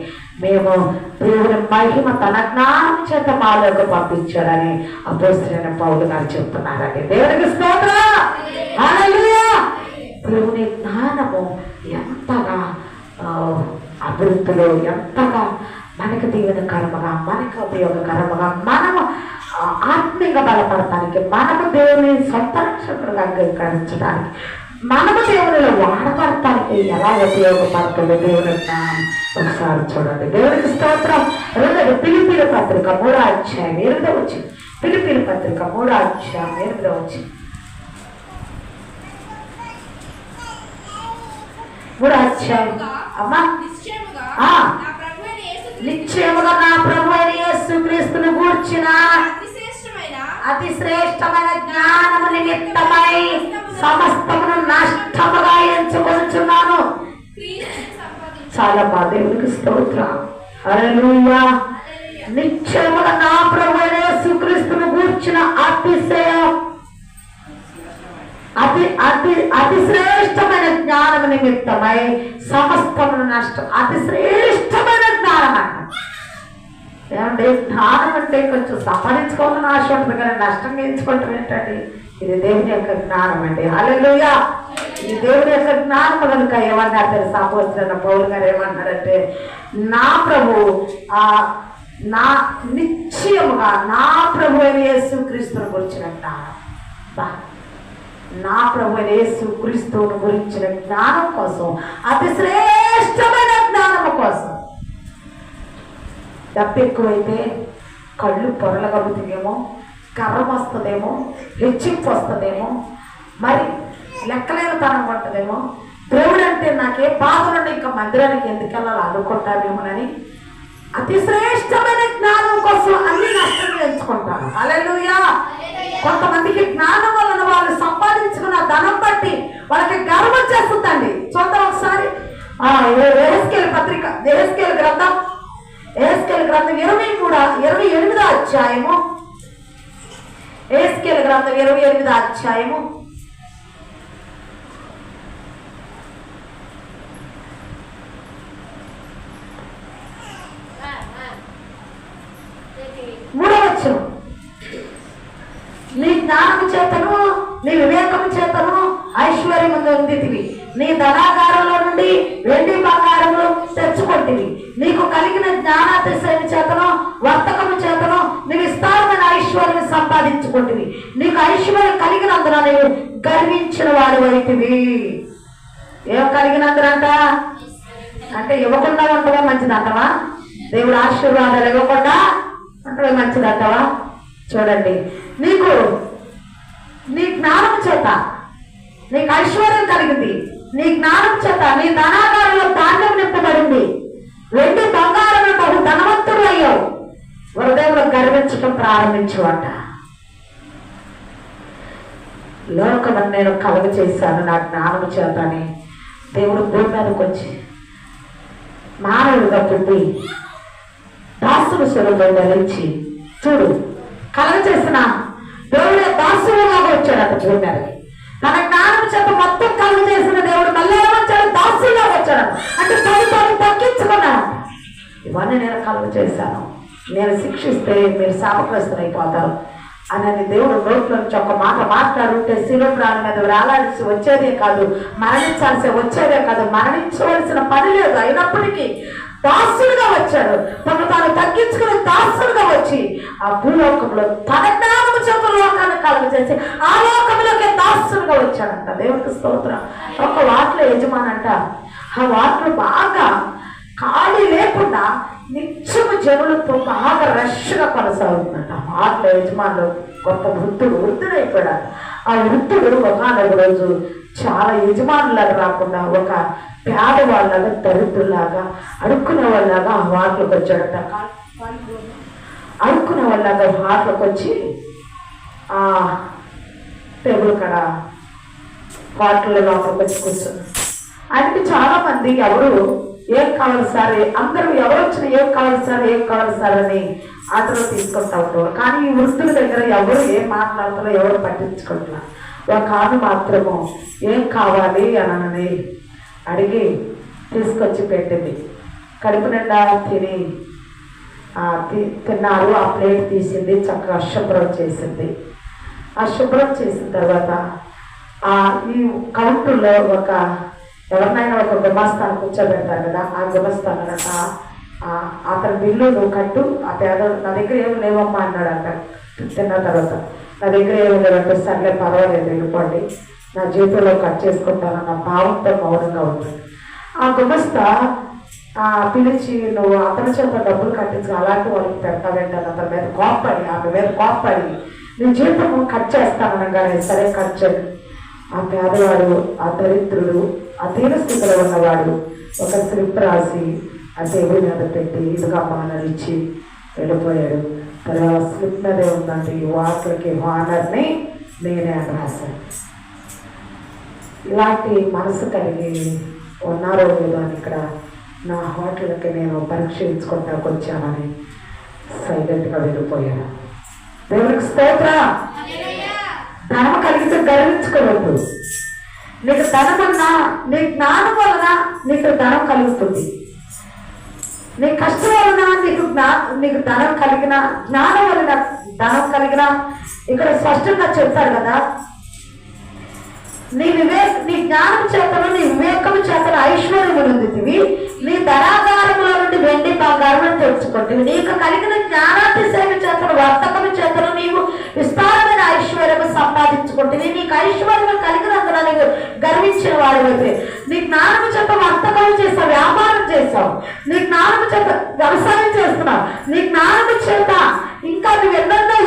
మేము దేవుని మహిమ తన జ్ఞానం చేత మాలోకి పంపించాడని అపోస్తలుడైన పౌలు గారు చెప్తున్నారండి. దేవునికి స్తోత్రం. హల్లెలూయా! దేవుని జ్ఞానము ఎంతగా అభివృద్ధిలో ఎంతగా మనకు దీవెనకరముగా మనకు ఉపయోగకరముగా మనము ఆత్మీయంగా బలపడటానికి మనము దేవుని సొంత రక్షకుడుగా అంగీకరించడానికి మనము దేవునిలో వాడబడటానికి ఎలా ఉపయోగపడుతుందో దేవుని ఒకసారి చూడండి. దేవునికి స్తోత్రం. రెండోది ఫిలిప్పీల పత్రిక 3వ అధ్యాయం 8వ వచనం. ఫిలిప్పీల పత్రిక 3వ అధ్యాయం 8వ వచనం. 3వ అధ్యాయం అమ్మా. నిశ్చయముగా నా ప్రభు అయిన యేసుక్రీస్తును గూర్చిన అతి శ్రేష్టమైన జ్ఞానము నిమిత్తమై సమస్తమును నష్టముగా ఎంచుకొనుచున్నాను. చాలా బాగా దేవునికి స్తోత్రం. హల్లెలూయా. నిశ్చయముగా నా ప్రభు అయిన యేసుక్రీస్తును గూర్చిన అతి శ్రేష్టమైన జ్ఞానము నిమిత్తమై సమస్తమును నష్టం. అతి శ్రేష్టమైన జ్ఞానం అంట. ఏమంటే జ్ఞానం అంటే కొంచెం సంపాదించుకోవాలని ఆశ ఉంటుంది కానీ నష్టం ఎంచుకోవటం ఏంటండి? ఇది దేవుని యొక్క జ్ఞానం అండి. హల్లెలూయా. ఇది దేవుని యొక్క జ్ఞానం కనుక ఏమన్నారు తెలుసా? అపోస్తలుడైన పౌలు గారు ఏమన్నారంటే, నా ప్రభు నా నిశ్చయముగా నా ప్రభు అయిన యేసుక్రీస్తును గురించిన జ్ఞానం, నా ప్రభు అయిన యేసుక్రీస్తును గురించిన జ్ఞానం కోసం, అతి శ్రేష్టమైన జ్ఞానము కోసం. డబ్బు ఎక్కువైతే కళ్ళు పొరలగలుగుతాయేమో, గర్వం వస్తుందేమో, హెచ్చింపు వస్తుందేమో, మరి లెక్కలేనితనం ఉంటుందేమో, దేవుడు అంటే నాకే బాధ నుండి ఇంకా మందిరానికి ఎందుకు వెళ్ళాలి అనుకుంటామేమోనని అతి శ్రేష్టమైన జ్ఞానం కోసం అన్ని నష్టం ఎంచుకుంటారు. హల్లెలూయా. కొంతమందికి జ్ఞానం వలన వాళ్ళు సంపాదించుకున్న ధనం బట్టి వాళ్ళకి గర్వం చేస్తుందండి. చూద్దాం ఒకసారి యెహెజ్కేలు పత్రిక, యెహెజ్కేలు గ్రంథం 28వ అధ్యాయము. యెహెజ్కేలు గ్రంథం 28వ అధ్యాయము 3వ వచనం. నీ జ్ఞానము చేతను నీ వివేకము చేతను ఐశ్వర్యము పొందితివి, నీ ధనాగారంలో నుండి వెండి బంగారములు తెచ్చుకొంటివి, నీకు కలిగిన జ్ఞానాతిశయం చేతను వర్తకము చేతను నీ విస్తారమైన ఐశ్వర్యం సంపాదించుకుంటివి, నీకు ఐశ్వర్యం కలిగినందున నీవు గర్వించిన వాడు అయితివి. ఏం కలిగినందునంట అంటే ఇవ్వకుండా ఉండడం మంచిదంటవా? దేవుడు ఆశీర్వాదాలు ఇవ్వకుండా ఉండడం మంచిదంటవా? చూడండి, నీకు నీ జ్ఞానం చేత నీకు ఐశ్వర్యం కలిగింది, నీ జ్ఞానం చేత నీ ధనాగారంలో ధాన్యం నింపబడింది, వెండి బంగారంలో బహు ధనవంతుడు అయ్యావు, హృదయంలో గర్వించడం ప్రారంభించువంట. లోకమని నేను కలుగ చేశాను నా జ్ఞానం చేత అని దేవుడు భూమి మీదకి వచ్చి మానవుడిగా పుట్టి దాసుడు స్వరూపం ధరించి చూడు కలగ చేసిన దేవుడే దాసుడులాగా వచ్చాడు భూమి మీదకి. తన జ్ఞానం చేత మొత్తం కలుగ చేసిన దేవుడు మళ్ళీ ఏమొచ్చాడు? దాసులాగా వచ్చాడు. అంటే తను తగ్గించుకున్నాడు. ఇవన్నీ నేను కలుగ చేశాను, నేను శిక్షిస్తే మీరు శాపగ్రస్తులు అయిపోతారు అని దేవుడు నోట్లో నుంచి ఒక మాట మాట్లాడుంటే శిలువ మీద వేలాడిసి వచ్చేదే కాదు, మరణించాల్సి వచ్చేదే కాదు, మరణించవలసిన పని లేదు. అయినప్పటికీ దాసులుగా వచ్చాడు. తను తాను తగ్గించుకుని దాసులుగా వచ్చి ఆ భూలోకంలో తన జ్ఞానము చేత లోకాన్ని కలుగ చేసి ఆ లోకంలోకి దాసులుగా వచ్చాడంట. దేవుడికి స్తోత్రం. ఒక వాటిలో యజమానంట, ఆ వాటిలో బాగా ఖాళీ లేకుండా నిత్యము జనులతో బాగా రష్గా కొనసాగుతుందంట. వాటిలో యజమానులు గొప్ప వృద్ధుడైపోయాడు. ఆ వృద్ధుడు ఒకనొక రోజు చాలా యజమానులాగా రాకుండా ఒక పేదవాళ్ళగా, దరిద్రులాగా, అడుక్కునే వాళ్ళలాగా ఆ వాటిలోకి వచ్చాడట. అడుక్కునే వాళ్ళలాగా వాటిలోకి వచ్చి ఆ టేబుల్ కాడ వాటిలో లోపలికి వచ్చి కూర్చున్నాడు. ఆయనకి చాలా మంది ఎవరు ఏం కావాలి సార్, అందరూ ఎవరు వచ్చినా ఏం కావాలి సార్ అని ఆటలో తీసుకుంటా ఉంటారు. కానీ ఈ వృద్ధుల దగ్గర ఎవరు ఏం మాట్లాడుతారో ఎవరు పట్టించుకుంటున్నారు. ఒక ఆమె మాత్రము ఏం కావాలి అని అడిగి తీసుకొచ్చి పెట్టింది. కడుపు నిండా తిన్నారు. ఆ ప్లేట్ తీసింది, చక్కగా శుభ్రం చేసింది. ఆ శుభ్రం చేసిన తర్వాత ఈ కౌంటర్లో ఎవరినైనా ఒక గుమస్తాను కూర్చోబెడతారు కదా, ఆ గుమస్తానట అతని బిల్లు నువ్వు కట్టు, ఆ పేద నా దగ్గర ఏమి లేవమ్మా అన్నాడంట. తిన్న తర్వాత నా దగ్గర ఏమి లేవంటే సర్లే పర్వాలేదు వెళ్ళిపోండి, నా జీవితంలో కట్ చేసుకుంటానన్న భావంతో మౌనంగా ఉంటుంది. ఆ గుమస్తా పిలిచి నువ్వు అతని చేత డబ్బులు కట్టించి అలాంటి వాళ్ళకి పెడతావేంటని అతని మీద కోప్పడి ఆమె మీద కోప్పడి నీ జీవితం కట్ చేస్తాననగానే సరే కట్ చేయండి. ఆ పేదవాడు, ఆ దరిద్రుడు, ఆ దీన స్థితిలో ఉన్నవాడు ఒక స్లిప్ రాసి ఆ టేబుల్ మీద పెట్టి ఇదిగమ్మా అని ఇచ్చి వెళ్ళిపోయాడు. తర్వాత స్లిప్ మీదే ఉందండి, వాటర్కి ఓనర్ని నేనే అని రాశాను. ఇలాంటి మనసు కలిగి ఉన్నారో లేదో అని ఇక్కడ నా హోటల్కి నేను పరీక్షించుకుంటాకు వచ్చానని సైలెంట్గా వెళ్ళిపోయాను. దేవునికి స్తోత్రం. ధనం కలిగితే గర్వించుకోవద్దు. నీకు ధనమన్నా నీ జ్ఞానం వలన నీకు ధనం కలుగుతుంది. నీ కష్టం వలన నీకు ధనం కలిగిన, జ్ఞానం వలన ధనం కలిగిన, ఇక్కడ స్పష్టంగా చెప్తారు కదా, నీ జ్ఞానం చేతను నీ వివేకము చేతను ఐశ్వర్యము పొందుతీవి, నీ ధనాగారముల నుండి వెండి బంగారం తెచ్చుకుంటేవి, నీకు కలిగిన జ్ఞానాతిశయము చేతను వర్తకము చేతను నీవు విస్తారమైన ఐశ్వర్యము సంపాదించుకుంటేవి, నీకు ఐశ్వర్యం కలిగినందున నీవు గర్వించిన వాడివైతే, నీ జ్ఞానము చేత వర్తకము చేస్తావు, వ్యాపారం చేస్తావు, నీ జ్ఞానము చేత వ్యవసాయం చేస్తున్నావు, నీ జ్ఞానము చేత ఇంకా నువ్వు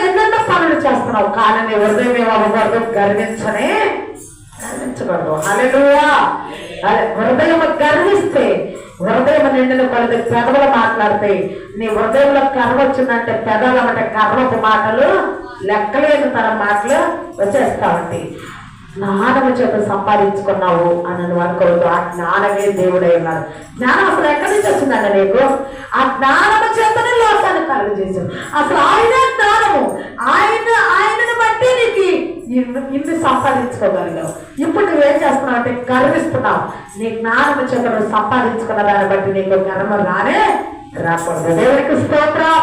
ఎన్నెన్నో పనులు చేస్తున్నావు. కానీ నీ హృదయం ఏమవ్వకూడదు, గర్వించకూడదు. హల్లెలూయా. హృదయం గర్విస్తే, హృదయం నిండిన కొలది పెదవులు మాట్లాడతాయి. నీ హృదయంలో కర్ర వచ్చిందంటే పెదవులు అంటే కర్రపు మాటలు, లెక్కలేని తన మాటలు వచ్చేస్తా ఉంటాయి. జ్ఞానము చేత సంపాదించుకున్నావు అని నువ్వు అనుకోవద్దు. ఆ జ్ఞానమే దేవుడై ఉన్నాడు. జ్ఞానం అసలు ఎక్కడి నుంచి వచ్చిందండి నీకు? ఆ జ్ఞానము చేతనే లోకాన్ని కలుగు చేశాడు. అసలు ఆయనే జ్ఞానము, ఆయనను బట్టి నీకు ఇన్ని సంపాదించుకోగలిగావు. ఇప్పుడు నువ్వేం చేస్తున్నావు అంటే గర్విస్తున్నావు. నీ జ్ఞానము చేత నువ్వు సంపాదించుకున్న దాన్ని బట్టి నీకు గర్వం రాకూడదు. దేవునికి స్తోత్రం.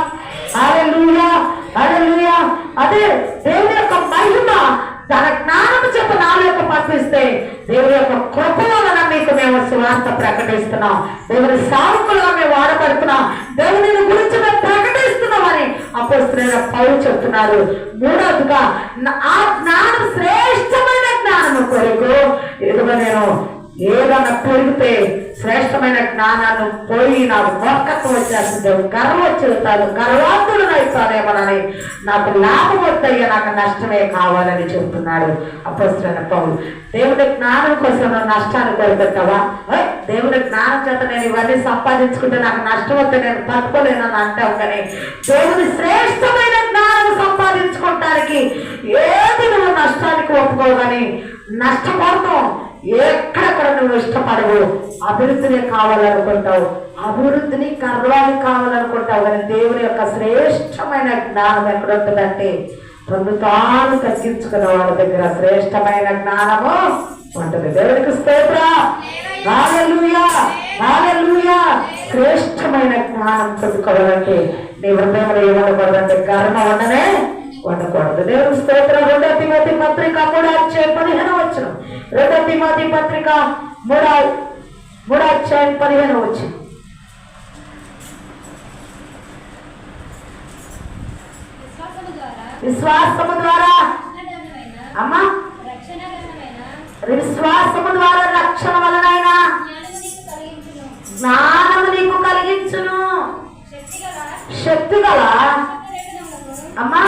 హల్లెలూయా, హల్లెలూయా. అదే దేవుని యొక్క మహిమ తన జ్ఞానము చేత నాలుగు పంపిస్తే, దేవుని యొక్క కృప వలన మీకు మేము సువార్త ప్రకటిస్తున్నాం, దేవుని సావుకులుగా మేము వాడబడుతున్నాం, దేవుని గురించి మేము ప్రకటిస్తున్నామని అపోస్తలుడైన పౌలు చెప్తున్నారు. మూడవదిగా ఆ జ్ఞానం శ్రేష్టమైన జ్ఞానము కొరకు ఎదుగు నేను ఏదన్నా పెరిగితే శ్రేష్టమైన జ్ఞానాన్ని పోయి నాకు మొక్కత్వం వచ్చేస్తుంది, గర్వం వచ్చేస్తాను, గర్వాంతుడు అయిపోతానేమోనని, నాకు లాభం వద్దయ్యా, నాకు నష్టమే కావాలని చెప్తున్నాడు అపోస్తలుడైన పౌలు. దేవుడి జ్ఞానం కోసం నష్టాన్ని కోరుకుంటావా? దేవుడి జ్ఞానం చేత నేను ఇవన్నీ సంపాదించుకుంటే నాకు నష్టం వస్తే నేను తట్టుకోలేనని అంటావు. కానీ దేవుడి శ్రేష్టమైన జ్ఞానం సంపాదించుకోవటానికి ఏది నువ్వు నష్టానికి ఒప్పుకోగాని నష్టపోతావు. ఎక్కడ నువ్వు ఇష్టపడవు, అభివృద్ధిని కావాలనుకుంటావు, అభివృద్ధిని గర్వాన్ని కావాలనుకుంటావు. కానీ దేవుని యొక్క శ్రేష్టమైన జ్ఞానం ఎక్కడ ఉంటుందంటే తను తాను తగ్గించుకున్న వాళ్ళ దగ్గర శ్రేష్టమైన జ్ఞానము ఉంటుంది. దేవునికి స్తోత్రం. హల్లెలూయా, హల్లెలూయా. శ్రేష్టమైన జ్ఞానం పొందుకోవాలంటే నీ హృదయంలో ఏమనకూడదంటే గర్వం ఉండకూడదు. దేవుని స్తోత్రం. 2 తిమోతి పత్రిక 3:15 2 తిమోతి పత్రిక 3:15 విశ్వాసము ద్వారా అమ్మా, విశ్వాసము ద్వారా రక్షణ వలనైనా జ్ఞానము నీకు కలిగించును, శక్తిగల అమ్మా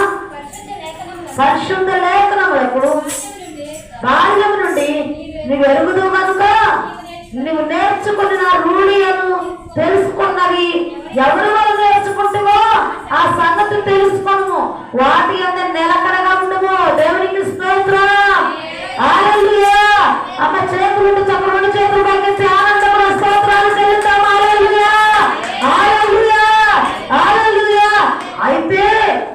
పరిశుద్ధ లేఖనములకు బాల్యం నుండి నువ్వు ఎరుగుదు కనుక నువ్వు నేర్చుకున్న రూఢియను తెలుసుకున్నవి ఎవరి వల్ల నేర్చుకుంటావో ఆ సంగతి తెలుసుకోము, వాటి యొక్క నిలకడగా ఉండము. దేవునికి స్తోత్రం. హల్లెలూయా. అమ్మ చేతులు చక్కటి చేతులు పైకి ఆనందముల స్తోత్రాలు చెల్లిద్దాం. హల్లెలూయా, హల్లెలూయా, హల్లెలూయా. అయితే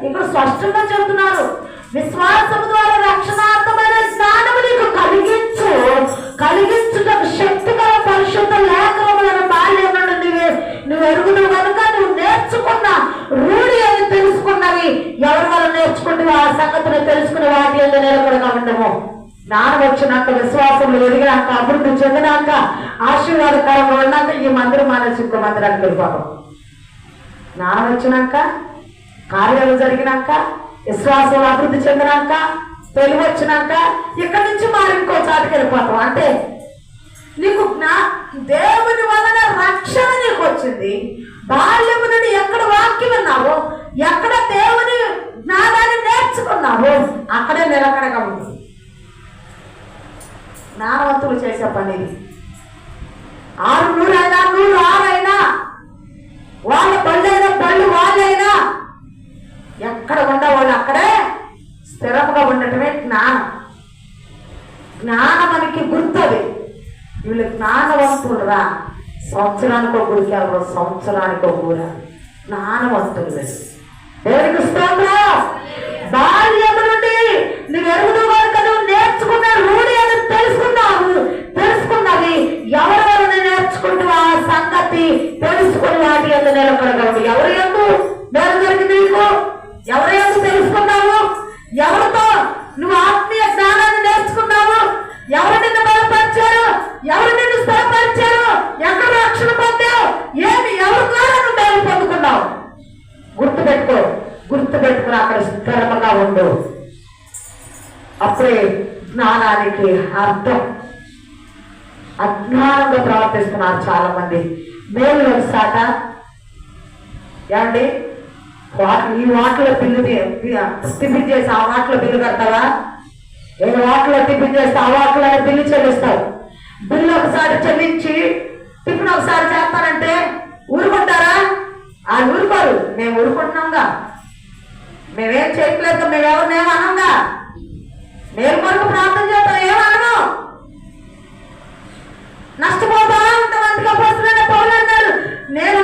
ఇక్కడ స్పష్టంగా చెబుతున్నారు, విశ్వాసము ద్వారా రక్షణార్థమైన జ్ఞానము నీకు కలిగించుటకు శక్తి గల పరిశుద్ధ లేఖనములను బాల్యం నుండి నువ్వు ఎరుగును కనుక నువ్వు నేర్చుకున్న రూఢి అని తెలుసుకున్నవి ఎవరి వల్ల నేర్చుకుంటే ఆ సంగతిని తెలుసుకున్న వాటి యొక్క నిలకడగా ఉండము. జ్ఞానం వచ్చినాక, విశ్వాసంలో ఎదిగినాక, అభివృద్ధి చెందినాక, ఆశీర్వాదకరంగా ఉన్నాక ఈ మందిరం మానేసి ఇంకో మందిరానికి వెళ్ళిపోతాం. జ్ఞానం వచ్చినాక, కార్యాలు జరిగినాక, విశ్వాసం అభివృద్ధి చెందినాక, తెలివి వచ్చినాక ఇక్కడి నుంచి మరి ఇంకో చాటుకి వెళ్ళిపోతాం. అంటే నీకు దేవుని వలన రక్షణ నీకు వచ్చింది. బాల్యము నుండి ఎక్కడ వాక్యం విన్నావో, ఎక్కడ దేవుని జ్ఞానాన్ని నేర్చుకున్నావో అక్కడే నిలకడగా ఉంది. యువకులు చేసే పని ఇది. 600 అయినా 106 అయినా వాళ్ళ బళ్ళైనా బళ్ళు వాళ్ళైనా ఎక్కడ ఉండేవాళ్ళు అక్కడే స్థిరంగా ఉండటమే జ్ఞానం. జ్ఞానం మనకి గుర్తుంది. వీళ్ళు జ్ఞానవంతులు రా. సంవత్సరానికి ఒక గురికి ఎవరు, సంవత్సరానికి ఒక ఊర జ్ఞానవంతులు. దేవునికి స్తోత్రం. బాల్యము నుండి నువ్వు ఎరుగుదు కనుక నువ్వు నేర్చుకున్న రూఢి అని తెలుసుకున్నది ఎవరెవరిని నేర్చుకుంటూ ఆ సంగతి తెలుసుకుని వాటి అందు నిలకడగలవు. ఎవరు ఎందు మేలు జరిగింది నీకు? ఎవరు ఎందు తెలుసుకున్నావు? ఎవరితో నువ్వు ఆత్మీయ జ్ఞానాన్ని నేర్చుకున్నావు? ఎవరు నిన్ను బలపరిచారు? ఎవరు నిన్ను స్థిరపరిచారు? ఎక్కడ రక్షణ పొందావు? ఏమి ఎవరి ద్వారా నువ్వు మేలు పొందుకున్నావు? గుర్తుపెట్టుకుని అక్కడ స్థిరంగా ఉండు. అప్పుడే జ్ఞానానికి అర్థం. అజ్ఞానంగా ప్రవర్తిస్తున్నారు చాలా మంది. మేలు సాట ఏమండి, ఈ వాటిలో బిల్లు టిఫిన్ చేసి ఆ వాటిలో బిల్లు కడతావా? ఏ వాటిలో టిఫిన్ చేస్తే ఆ వాటిలో బిల్లు చెల్లిస్తావు. బిల్లు ఒకసారి చెల్లించి టిఫిన్ ఒకసారి చేస్తానంటే ఊరుకుంటారా? ఆ ఊరుకోరు. మేము ఊరుకుంటున్నాంగా, మేమేం చేయట్లేదు, మేమెవరినేమో అనంగా, మేము కొరకు ప్రార్థన చేస్తాం, ఏమనము. నష్టపోతా ఉంటాం. అందుకే అపోస్తలుడైన పౌలు అన్నాడు, నేను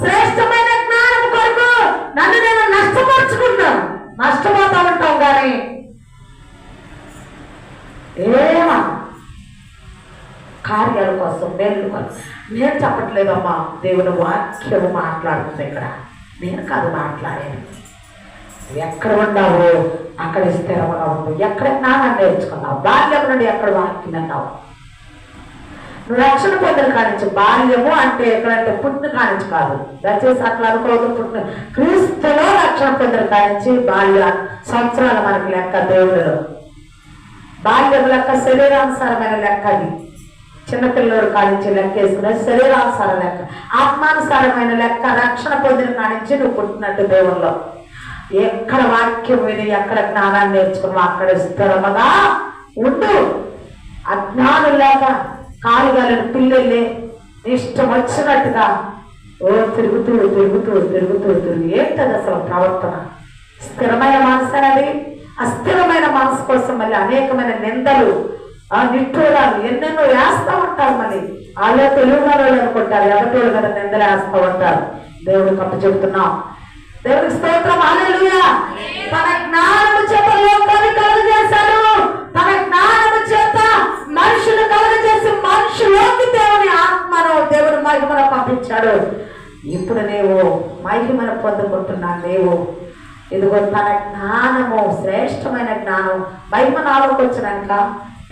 శ్రేష్టమైన జ్ఞానం కొరకు నన్ను నేను నష్టపరుచుకుంటాను. నష్టపోతా ఉంటాం కానీ ఏమా కార్యాల కోసం, మేలు కోసం. నేను చెప్పట్లేదమ్మా, దేవుని వాక్యం మాట్లాడుతుంది ఇక్కడ. నేను కాదు మాట్లాడేది. ఎక్కడ ఉన్నావు అక్కడ స్థిరంగా ఉండు. ఎక్కడ జ్ఞానాన్ని నేర్చుకున్నావు? బాల్యం నుండి ఎక్కడ వాక్యం అన్నావు? నువ్వు రక్షణ పొందిన కానించి. బాల్యము అంటే ఎక్కడంటే పుట్టిన కానించి కాదు, దయచేసి అట్లా అనుకోవద్దు. పుట్టిన క్రీస్తులో రక్షణ పొందిన కానించి బాల్య సంవత్సరాలు మనకి లెక్క. దేవుడిలో బాల్యం లెక్క శరీరానుసారమైన లెక్క. అది చిన్నపిల్లడు కానించి లెక్క వేసుకునే శరీరానుసార లెక్క. ఆత్మానుసారమైన లెక్క రక్షణ పొందిన కానించి నువ్వు పుట్టినట్టు దేవుల్లో. ఎక్కడ వాక్యం విని ఎక్కడ జ్ఞానాన్ని నేర్చుకున్నావు అక్కడ స్థిరముగా ఉండు. అజ్ఞానం లేక కాలుగాలను పిల్లల్ని ఇష్టం వచ్చినట్టుగా తిరుగుతూ ఏంటది అసలు ప్రవర్తన? స్థిరమైన మనసు అనేది. అస్థిరమైన మనసు కోసం మళ్ళీ అనేకమైన నిందలు, నిట్టూరాలు ఎన్నెన్నో వేస్తూ ఉంటారు. మళ్ళీ వాళ్ళే తెలుగులో అనుకుంటారు, ఎవరితోడు కదా నిందలు వేస్తూ ఉంటారు. దేవుడికి అప్పు చెబుతున్నాం. దేవుడికి స్తోత్రం. హల్లెలూయా. తన జ్ఞానము చేత లోకాన్ని కలుగజేశాడు. తన జ్ఞానము చేత మనుషులు కలుగజేసి మనుషులోకి దేవుని ఆత్మను, దేవుని మహిమను పంపించాడు. ఇప్పుడు నీవు మహిమను పొందుకుంటున్నాను. నీవు ఇదిగో తన జ్ఞానము, శ్రేష్టమైన జ్ఞానం. మహిమ నాలోకి వచ్చినాక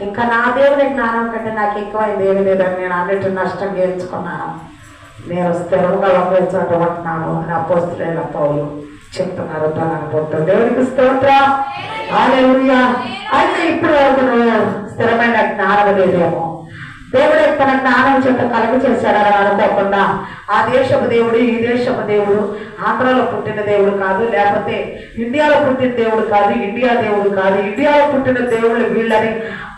ఇంకా నా దేవుని జ్ఞానం కంటే నాకు ఎక్కువైంది ఏమి లేదని నేను అన్నిటి నష్టం గెలుచుకున్నాను. నేను స్థిరంగా ఒకే చోట ఉంటున్నాను అని అపోస్తలుడైన పౌలు చెప్తున్నారు తన అనుభవం. దేవునికి స్తోత్రం. హల్లెలూయా. అయితే ఇప్పుడు వరకు నువ్వు స్థిరమైన జ్ఞానం లేదేమో. దేవుడు తన జ్ఞానం చేత కలుగ చేశాడని అనుకోకుండా ఆ దేశపు దేవుడు, ఈ దేశపు దేవుడు, ఆంధ్రాలో పుట్టిన దేవుడు కాదు, లేకపోతే ఇండియాలో పుట్టిన దేవుడు కాదు, ఇండియా దేవుడు కాదు, ఇండియాలో పుట్టిన దేవుళ్ళు వీళ్ళని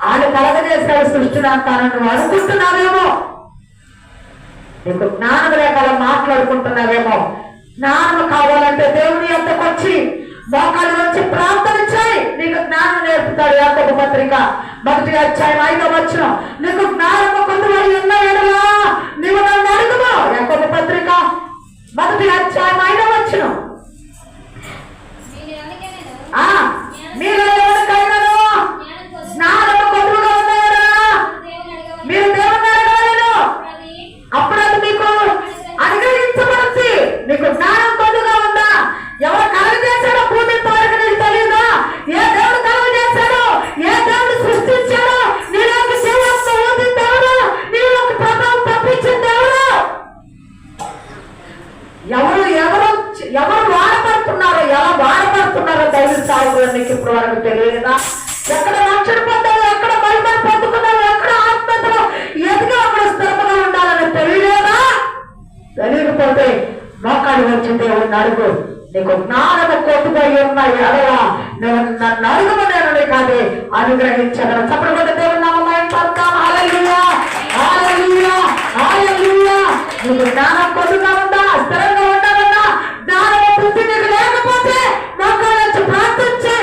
ఆయన కలగజేశాడు సృష్టిని అంతాను నువ్వు అనుకుంటున్నావేమో. నీకు జ్ఞానం లేక మాట్లాడుకుంటున్నావేమో. జ్ఞానం కావాలంటే దేవుని యొద్దకు వచ్చి మోకాలు వచ్చి ప్రార్థన చేయి. నీకు జ్ఞానం నేర్పుతాడు. యాకోబు పత్రిక 1వ అధ్యాయం 5వ వచనం. నీకు జ్ఞానము కొంతవరకు ఉన్న ఎడలా నీవు నన్ను అడుగుము. యాకోబు పత్రిక 1వ అధ్యాయం 5వ వచనం. మీరు ఎవరికైనా జ్ఞానము కొద్దుగా ఉన్నారా మీరు దేవుని అడగలేదు, అప్పుడు అది మీకు అనుగ్రహించబడుతుంది. నీకు జ్ఞానం కొద్దుగా ఉందా? ఎవరు కలుగ చేశాడో భూమి తోరకు నీకు తెలియదా? ఏ దేవుడు కలుగ చేశాడో, ఏ దేవుడు సృష్టించాడో, నీలోకి జీవాత్మ ఊదిన దేవుడు, నీలోకి ప్రభావం పంపించిన దేవుడు. ఎవరు వాడపడుతున్నారో, ఎలా వాడపడుతున్నారో దైవ సాగులో నీకు ఇప్పుడు వరకు తెలియదా? ఎక్కడ రక్షణ పొందాలో, ఎక్కడ మహిమను పొందుకున్నావు, ఎక్కడ ఆత్మలో ఎదిగా అక్కడ స్థిరంగా ఉండాలని తెలియలేదా? తెలియకపోతే మోకాడు వచ్చి దేవుడిని అడుగు. నీకు జ్ఞానము కొట్టుపోయి ఉన్న ఎడలా నేను నన్ను అడుగుమనేనని కాదే అనుగ్రహించగలను. చెప్పడం దేవుడు నామమయం పడతాను. హల్లెలూయా. నీకు జ్ఞానం కొద్దుగా ఉందా, స్థిరంగా ఉండాలన్నా, జ్ఞానం బుద్ధి నీకు లేకపోతే మోకాళ్ళ నుంచి ప్రార్థించే.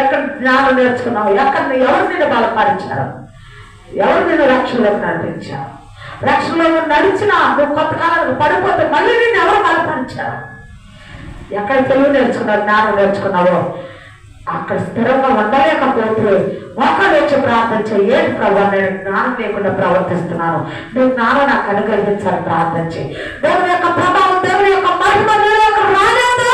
ఎక్కడ జ్ఞానం నేర్చుకున్నావు? ఎక్కడ ఎవరు నిన్ను బలపరిచారు? ఎవరు నిన్ను రక్షణలోకి నడిపించారు? రక్షణలో నడిచినా నువ్వు కొంతకాలం పడిపోతే మళ్ళీ నేను ఎవరు బలపరిచారు? ఎక్కడ తెలుగు నేర్చుకున్నావు, జ్ఞానం నేర్చుకున్నావో అక్కడ స్థిరంగా ఉండలేకపోతే మోకాళ్ళు వచ్చి ప్రార్థన చేయి. ఏంటి ప్రభావ, నేను జ్ఞానం లేకుండా ప్రవర్తిస్తున్నాను, నువ్వు జ్ఞానం నాకు అనుగ్రహించాలని ప్రార్థన చేయి. దేవుని యొక్క ప్రభావం, దేవుని యొక్క మహిమ నీలోకి రాలేదా?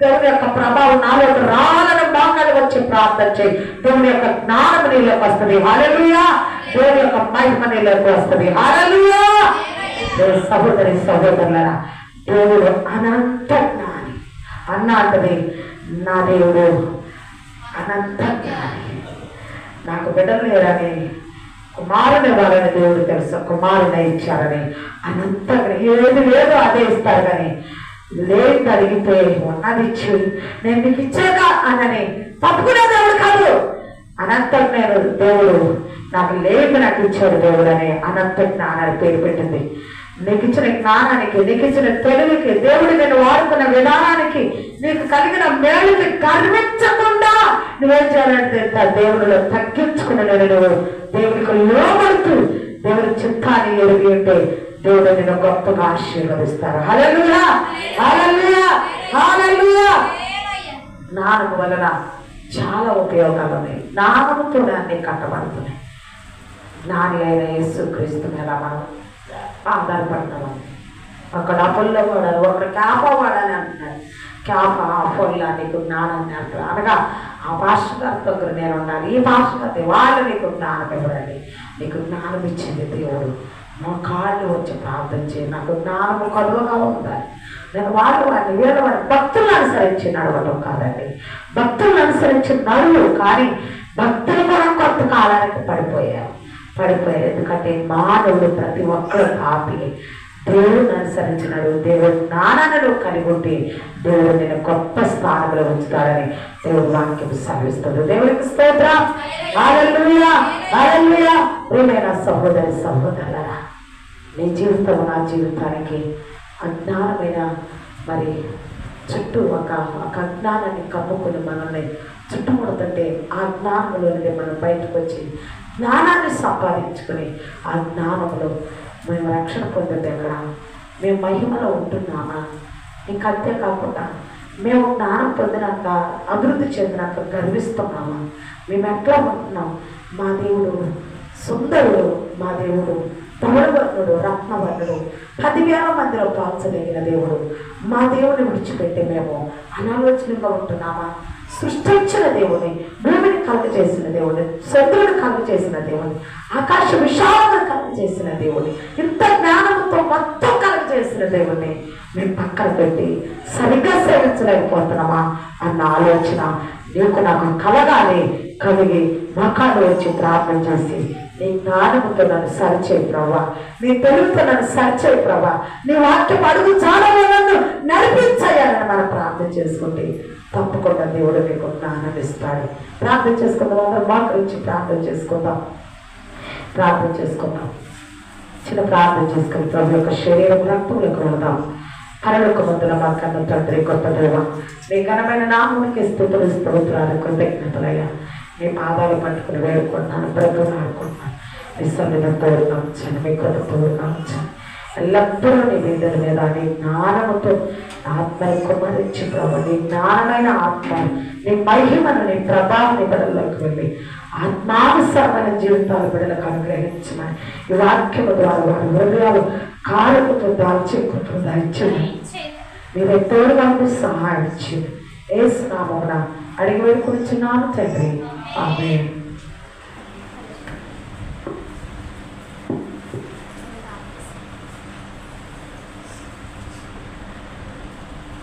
దేవుని యొక్క ప్రభావం నాలోకి రావాలని మోకాళ్ళు వచ్చి ప్రార్థన చేయి. దేవుని యొక్క జ్ఞానం నీలోకి వస్తుంది. హల్లెలూయా. దేవుని యొక్క మహిమ నీలోకి వస్తుంది. హల్లెలూయా. సహోదరి సహోదరులారా, దేవుడు అనంత జ్ఞాని. అన్న అంటది, నా దేవుడు అనంత జ్ఞాని. నాకు బిడ్డలు లేరని, కుమారుని ఇవ్వాలని దేవుడు తెలుసు, కుమారుని ఇచ్చారని. అనంత ఏది లేదో అదే ఇస్తారు, కానీ లేదు అడిగితే ఉన్నది ఇచ్చి నేను నీకు ఇచ్చాక అనని తప్పుకునే దేవుడు కాదు. అనంత నేను దేవుడు, నాకు లేదు నాకు ఇచ్చాడు దేవుడు అని అనంత జ్ఞానాన్ని పేరు పెట్టింది. నీకు ఇచ్చిన జ్ఞానానికి, నీకు ఇచ్చిన తెలివికి, దేవుడు నేను వాడుకున్న విధానానికి, నీకు కలిగిన మేలుకి గర్వించకుండా నువ్వేం చేయాలంటే దేవుడిలో తగ్గించుకుని నువ్వు దేవుడికి లోబడుతూ దేవుడి చిత్తాన్ని ఎరిగి ఉంటే దేవుడు నేను గొప్పగా ఆశీర్వదిస్తారు. హల్లెలూయా, హల్లెలూయా, హల్లెలూయా. జ్ఞానం వలన చాలా ఉపయోగాలు ఉన్నాయి. జ్ఞానంతో అన్ని కట్టబడుతున్నాయి. జ్ఞాని అయిన యేసుక్రీస్తు మీద మనం ఆధారపడతాము. అక్కడ అప్పుల్లో వాడాలి, ఒకరు క్యాప వాడాలి అంటున్నారు. క్యాప అప్పుల్లా నీకు జ్ఞానాన్ని అంటారు. అనగా ఆ భాష గారి దగ్గర నేను ఉండాలి, ఈ భాష గారి వాళ్ళు నీకు జ్ఞానం ఇవ్వడండి. నీకు జ్ఞానం ఇచ్చింది దేవుడు. మా కాళ్ళు వచ్చి ప్రార్థన చేయి, నాకు జ్ఞానము కలువగా ఉండాలి. నేను వాడిని వీళ్ళ భక్తులను అనుసరించి నడవడం కాదండి, భక్తులను అనుసరించి నడువు. కానీ భక్తులు కూడా కొంతకాలానికి పడిపోయారు. ఎందుకంటే మానవుడు ప్రతి ఒక్కరు ఆపి దేవుడిని అనుసరించినాడు. దేవుడు జ్ఞానాన్ని నువ్వు కలిగి ఉంటే దేవుడు నేను గొప్ప స్థానంలో ఉంచుతాడని దేవుడు వాక్యం సెలవిస్తుంది. దేవుడికి స్తోత్రం. హల్లెలూయా, హల్లెలూయా. ప్రియమైన సహోదరి సహోదరులారా, నీ జీవితం నా జీవితానికి అజ్ఞానమైన మరి చుట్టూ ఒక అజ్ఞానాన్ని కమ్ముకుని మనల్ని చుట్టుముడుతుంటే ఆ జ్ఞానంలో మనం బయటకు వచ్చి జ్ఞానాన్ని సంపాదించుకుని ఆ జ్ఞానంలో మేము రక్షణ పొందితే ఎక్కడ, మేము మహిమలో ఉంటున్నామా? ఇంకా అంతేకాకుండా మేము జ్ఞానం పొందినాక, అభివృద్ధి చెందినాక గర్విస్తున్నామా? మేము ఎట్లా ఉంటున్నాం? మా దేవుడు సుందరుడు, మా దేవుడు ధవళవర్ణుడు, రత్నవర్ణుడు, 10,000 మందిలో పాల్చదగిన దేవుడు. మా దేవుడిని విడిచిపెట్టి మేము అనాలోచనగా ఉంటున్నామా? సృష్టించిన దేవుని, భూమిని కలుగ చేసిన దేవుని, చంద్రుని కలుగ చేసిన దేవుని, ఆకాశ విశాలను కలుగ చేసిన దేవుని, ఇంత జ్ఞానంతో మొత్తం కలుగ చేసిన దేవుని మేము పక్కన పెట్టి సరిగ్గా సేవించలేకపోతున్నామా అన్న ఆలోచన నీకు నాకు కలగాలి. కలిగి మకాలు వచ్చి ప్రార్థన చేసి నీ జ్ఞానముతో నన్ను సరిచేయి ప్రభా, నీ తెలుగుతో నన్ను సరిచేయి ప్రభా, నీ వాక్యం అడుగు చాలా నన్ను నడిపించాలని మనం ప్రార్థన చేసుకుంటే తప్పకుండా దేవుడు మీకు జ్ఞానం ఇస్తాడు. ప్రార్థన చేసుకుందాం, అందరూ మోకరించి ప్రార్థన చేసుకుందాం. చిన్న ప్రార్థన చేసుకుని ప్రభు యొక్క శరీరం రక్తంలోకి వెళ్దాం. పరలోక మందున మా కన్న తండ్రి, గొప్ప దేవ, నీ ఘనమైన నామానికి స్తుతులు స్తోత్రాలు కృతజ్ఞతలయ్యా. నీ పాదాలు పట్టుకుని వేడుకుంటున్నాను, బ్రతుకులు ఆడుకుంటున్నాను. నీ సన్నిధితో ఉంచాను, మీ కొరకు ఉంచాను. ఎల్లప్పుడూ నీ బిడ్డల మీద నీ జ్ఞానముతో ఆత్మని కుమరించి ప్రభు, నీ జ్ఞానమైన ఆత్మ, నీ మహిమను, నీ ప్రభావం నీ బిడ్డల్లోకి వెళ్ళి ఆత్మానుసారమైన జీవితాలు బిడ్డలకు అనుగ్రహించమని ఈ వాక్యము ద్వారా వారి హృదయాలు కారకుతో దాల్చేకుతో దయచేయండి. మీరే తోడుగా సహాయం చేయండి. యేసు నామమున అడిగి వేడుకొనుచున్నాను తండ్రి, ఆమేన్.